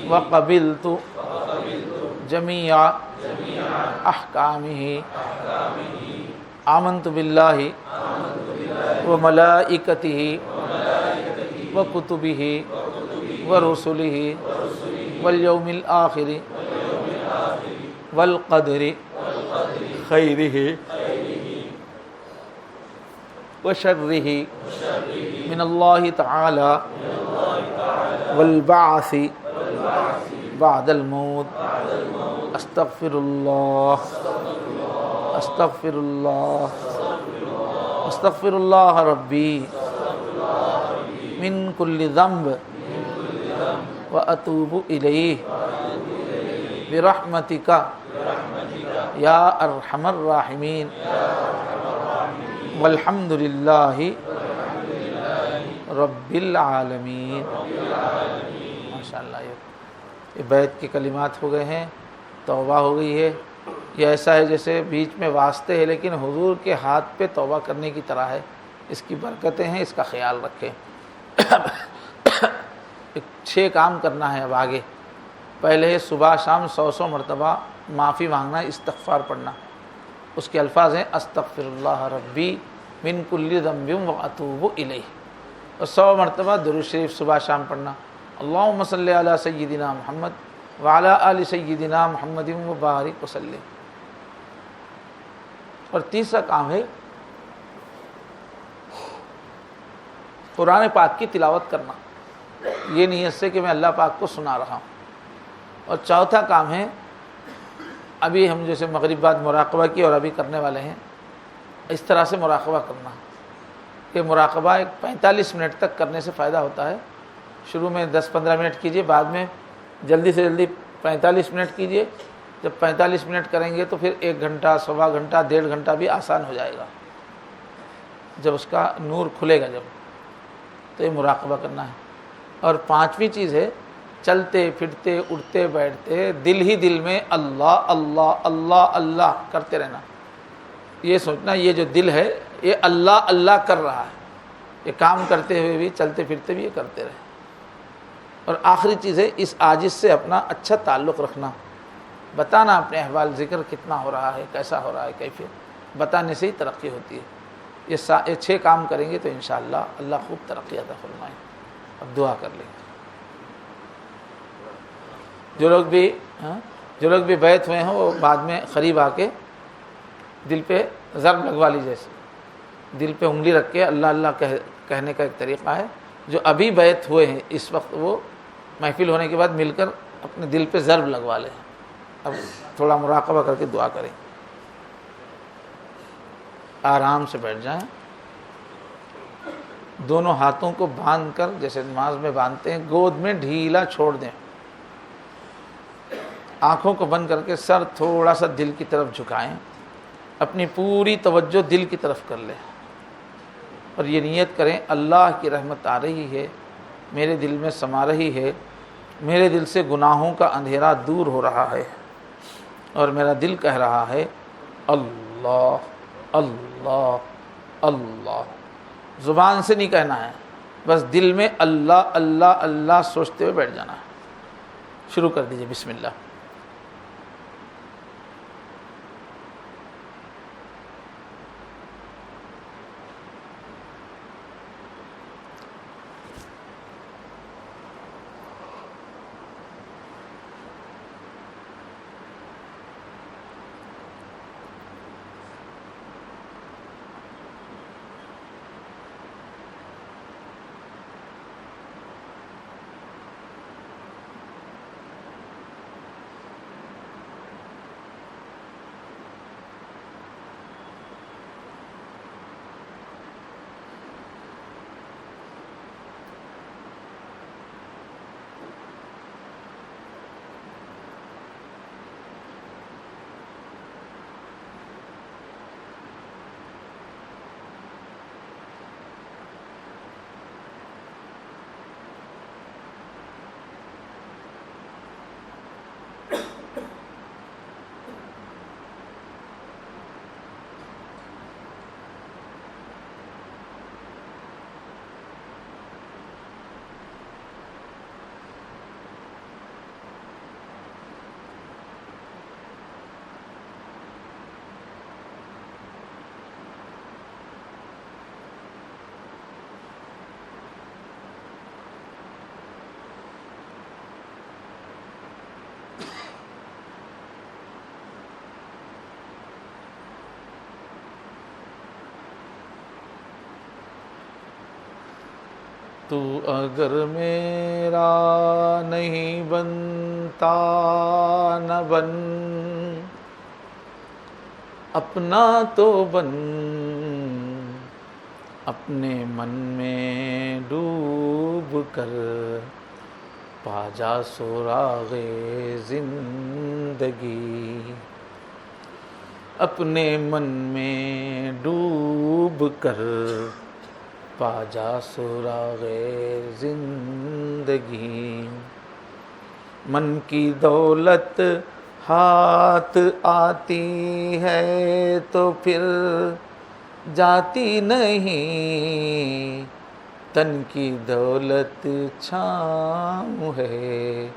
وقبلت جمیع احکامہ آمنت باللہ وملائکتہ وکتبہ ورسلہ والیوم الآخر والقدر خیرہ وشرہ من اللہ تعالی والبعث بعد الموت استغفر اللہ استغفر اللہ استغفر اللہ ربی من کل ذنب واتوب الیہ برحمتک یا ارحم الراحمین والحمد للہ رب العالمین۔ ماشاء اللہ، یہ بیعت کے کلمات ہو گئے ہیں، توبہ ہو گئی ہے۔ یہ ایسا ہے جیسے بیچ میں واسطے ہے لیکن حضور کے ہاتھ پہ توبہ کرنے کی طرح ہے، اس کی برکتیں ہیں، اس کا خیال رکھیں۔ 6 کام کرنا ہے اب آگے۔ پہلے صبح شام 100 مرتبہ معافی مانگنا، استغفار پڑھنا۔ اس کے الفاظ ہیں استغفر اللہ ربی من کل ذنب واتوب الیہ، اور 100 مرتبہ درود شریف صبح شام پڑھنا۔ اللہم صلی علی سیدنا محمد وعلی آل سیدنا محمد وبارک وسلم۔ اور تیسرا کام ہے قرآن پاک کی تلاوت کرنا، یہ نیت سے کہ میں اللہ پاک کو سنا رہا ہوں۔ اور چوتھا کام ہے، ابھی ہم جیسے مغرب بعد مراقبہ کی اور ابھی کرنے والے ہیں، اس طرح سے مراقبہ کرنا کہ مراقبہ 45 منٹ تک کرنے سے فائدہ ہوتا ہے۔ شروع میں 10-15 منٹ کیجئے، بعد میں جلدی سے جلدی 45 منٹ کیجئے۔ جب 45 منٹ کریں گے تو پھر 1 گھنٹہ، سوا گھنٹہ، 1.5 گھنٹہ بھی آسان ہو جائے گا، جب اس کا نور کھلے گا جب۔ تو یہ مراقبہ کرنا ہے۔ اور 5ویں چیز ہے، چلتے پھرتے اٹھتے بیٹھتے دل ہی دل میں اللہ اللہ اللہ اللہ کرتے رہنا۔ یہ سوچنا یہ جو دل ہے یہ اللہ اللہ کر رہا ہے، یہ کام کرتے ہوئے بھی، چلتے پھرتے بھی یہ کرتے رہے۔ اور آخری چیز ہے، اس عاجز سے اپنا اچھا تعلق رکھنا، بتانا اپنے احوال، ذکر کتنا ہو رہا ہے، کیسا ہو رہا ہے، کیفیت بتانے سے ہی ترقی ہوتی ہے۔ یہ 6 کام کریں گے تو انشاءاللہ اللہ خوب ترقی عطا فرمائے۔ اب دعا کر لیں۔ جو لوگ بھی بیعت ہوئے ہیں وہ بعد میں قریب آ کے دل پہ ضرب لگوا لیجیے، دل پہ انگلی رکھ کے اللہ اللہ کہنے کا ایک طریقہ ہے۔ جو ابھی بیعت ہوئے ہیں اس وقت وہ محفل ہونے کے بعد مل کر اپنے دل پہ ضرب لگوا لیں۔ اب تھوڑا مراقبہ کر کے دعا کریں، آرام سے بیٹھ جائیں، دونوں ہاتھوں کو باندھ کر جیسے نماز میں باندھتے ہیں گود میں ڈھیلا چھوڑ دیں، آنکھوں کو بند کر کے سر تھوڑا سا دل کی طرف جھکائیں، اپنی پوری توجہ دل کی طرف کر لیں۔ اور یہ نیت کریں اللہ کی رحمت آ رہی ہے، میرے دل میں سما رہی ہے، میرے دل سے گناہوں کا اندھیرا دور ہو رہا ہے، اور میرا دل کہہ رہا ہے اللہ اللہ اللہ۔ زبان سے نہیں کہنا ہے، بس دل میں اللہ اللہ اللہ سوچتے ہوئے بیٹھ جانا ہے۔ شروع کر دیجئے، بسم اللہ۔ تو اگر میرا نہیں بنتا نہ بن، اپنا تو بن، اپنے من میں ڈوب کر پا جا سراغ زندگی، اپنے من میں ڈوب کر پا جا سراغ زندگی۔ من کی دولت ہاتھ آتی ہے تو پھر جاتی نہیں، تن کی دولت چھاؤں ہے،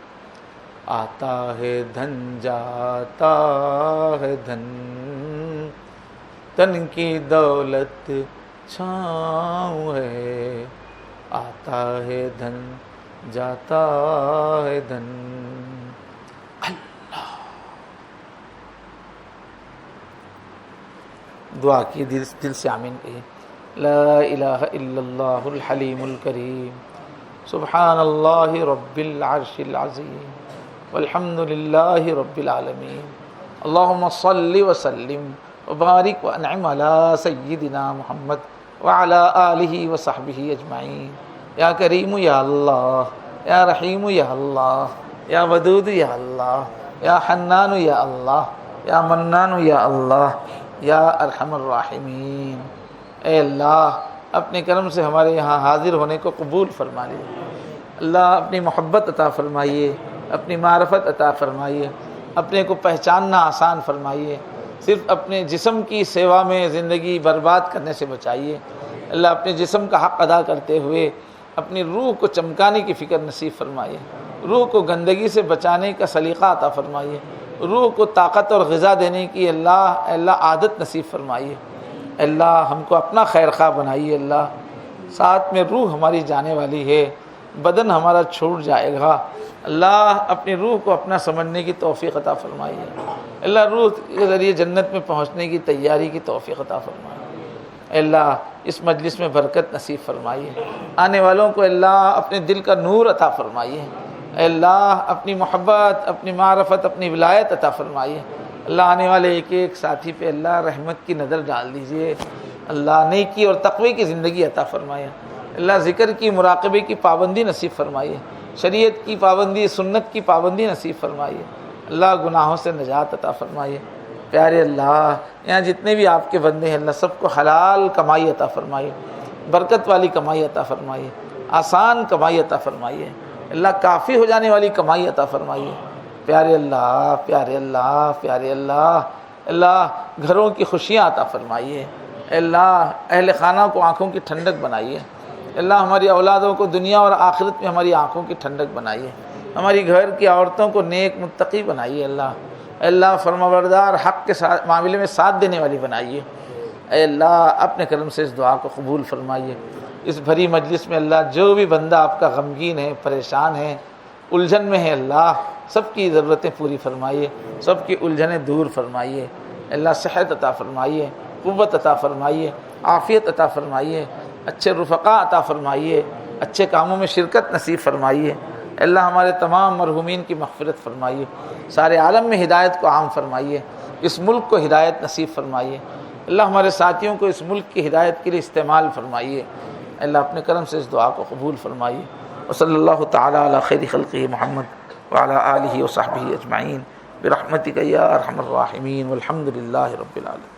آتا ہے دھن جاتا ہے دھن، تن کی دولت چھاؤں ہے، آتا ہے دھن جاتا ہے دھن۔ اللہ دعا کی دل سے آمین کہیے۔ لا الہ الا اللہ الحلیم الکریم، سبحان اللہ رب العرش العظیم، والحمد للہ رب العالمین، اللہم صل وسلم وبارک وانعم علی سیدنا محمد وعلی آلہ وصحبہ اجمعین۔ یا کریم یا اللہ، یا رحیم یا اللہ، یا ودود یا اللہ، یا حنان یا اللہ، یا منان یا اللہ، یا ارحم الراحمین۔ اے اللہ اپنے کرم سے ہمارے یہاں حاضر ہونے کو قبول فرما لیجیے۔ اللہ اپنی محبت عطا فرمائیے، اپنی معرفت عطا فرمائیے، اپنے کو پہچاننا آسان فرمائیے، صرف اپنے جسم کی سیوا میں زندگی برباد کرنے سے بچائیے۔ اللہ اپنے جسم کا حق ادا کرتے ہوئے اپنی روح کو چمکانے کی فکر نصیب فرمائیے، روح کو گندگی سے بچانے کا سلیقہ عطا فرمائیے، روح کو طاقت اور غذا دینے کی اللہ عادت نصیب فرمائیے۔ اللہ ہم کو اپنا خیر خواہ بنائیے۔ اللہ ساتھ میں روح ہماری جانے والی ہے، بدن ہمارا چھوٹ جائے گا۔ اللہ اپنی روح کو اپنا سمجھنے کی توفیق عطا فرمائیے۔ اللہ روح کے ذریعے جنت میں پہنچنے کی تیاری کی توفیق عطا فرمائیے۔ اللہ اس مجلس میں برکت نصیب فرمائیے، آنے والوں کو اللہ اپنے دل کا نور عطا فرمائیے۔ اللہ اپنی محبت، اپنی معرفت، اپنی ولایت عطا فرمائیے۔ اللہ آنے والے ایک ایک ساتھی پہ اللہ رحمت کی نظر ڈال دیجئے۔ اللہ نیکی اور تقوی کی زندگی عطا فرمائے۔ اللہ ذکر کی، مراقبے کی پابندی نصیب فرمائیے، شریعت کی پابندی، سنت کی پابندی نصیب فرمائیے۔ اللہ گناہوں سے نجات عطا فرمائیے۔ پیارے اللہ یہاں جتنے بھی آپ کے بندے ہیں اللہ سب کو حلال کمائی عطا فرمائیے۔ برکت والی کمائی عطا فرمائیے، آسان کمائی عطا فرمائیے، اللہ کافی ہو جانے والی کمائی عطا فرمائیے۔ پیارے اللہ، پیارے اللہ، پیارے اللہ، اللہ گھروں کی خوشیاں عطا فرمائیے، اللہ اہل خانہ کو آنکھوں کی ٹھنڈک بنائیے، اللہ ہماری اولادوں کو دنیا اور آخرت میں ہماری آنکھوں کی ٹھنڈک بنائیے، ہماری گھر کی عورتوں کو نیک متقی بنائیے، اللہ فرمانبردار حق کے معاملے میں ساتھ دینے والی بنائیے۔ اے اللہ اپنے کرم سے اس دعا کو قبول فرمائیے۔ اس بھری مجلس میں اللہ جو بھی بندہ آپ کا غمگین ہے، پریشان ہے، الجھن میں ہے، اللہ سب کی ضرورتیں پوری فرمائیے، سب کی الجھنیں دور فرمائیے، اللہ صحت عطا فرمائیے، قوت عطا فرمائیے، عافیت عطا فرمائیے، اچھے رفقا عطا فرمائیے، اچھے کاموں میں شرکت نصیب فرمائیے، اللہ ہمارے تمام مرحومین کی مغفرت فرمائیے، سارے عالم میں ہدایت کو عام فرمائیے، اس ملک کو ہدایت نصیب فرمائیے، اللہ ہمارے ساتھیوں کو اس ملک کی ہدایت کے لیے استعمال فرمائیے، اللہ اپنے کرم سے اس دعا کو قبول فرمائیے۔ وصلی اللہ تعالی علی خیر خلقہ محمد وعلی آلہ وصحبہ اجمعین برحمتک یا ارحم الراحمین والحمد للہ رب العالمین۔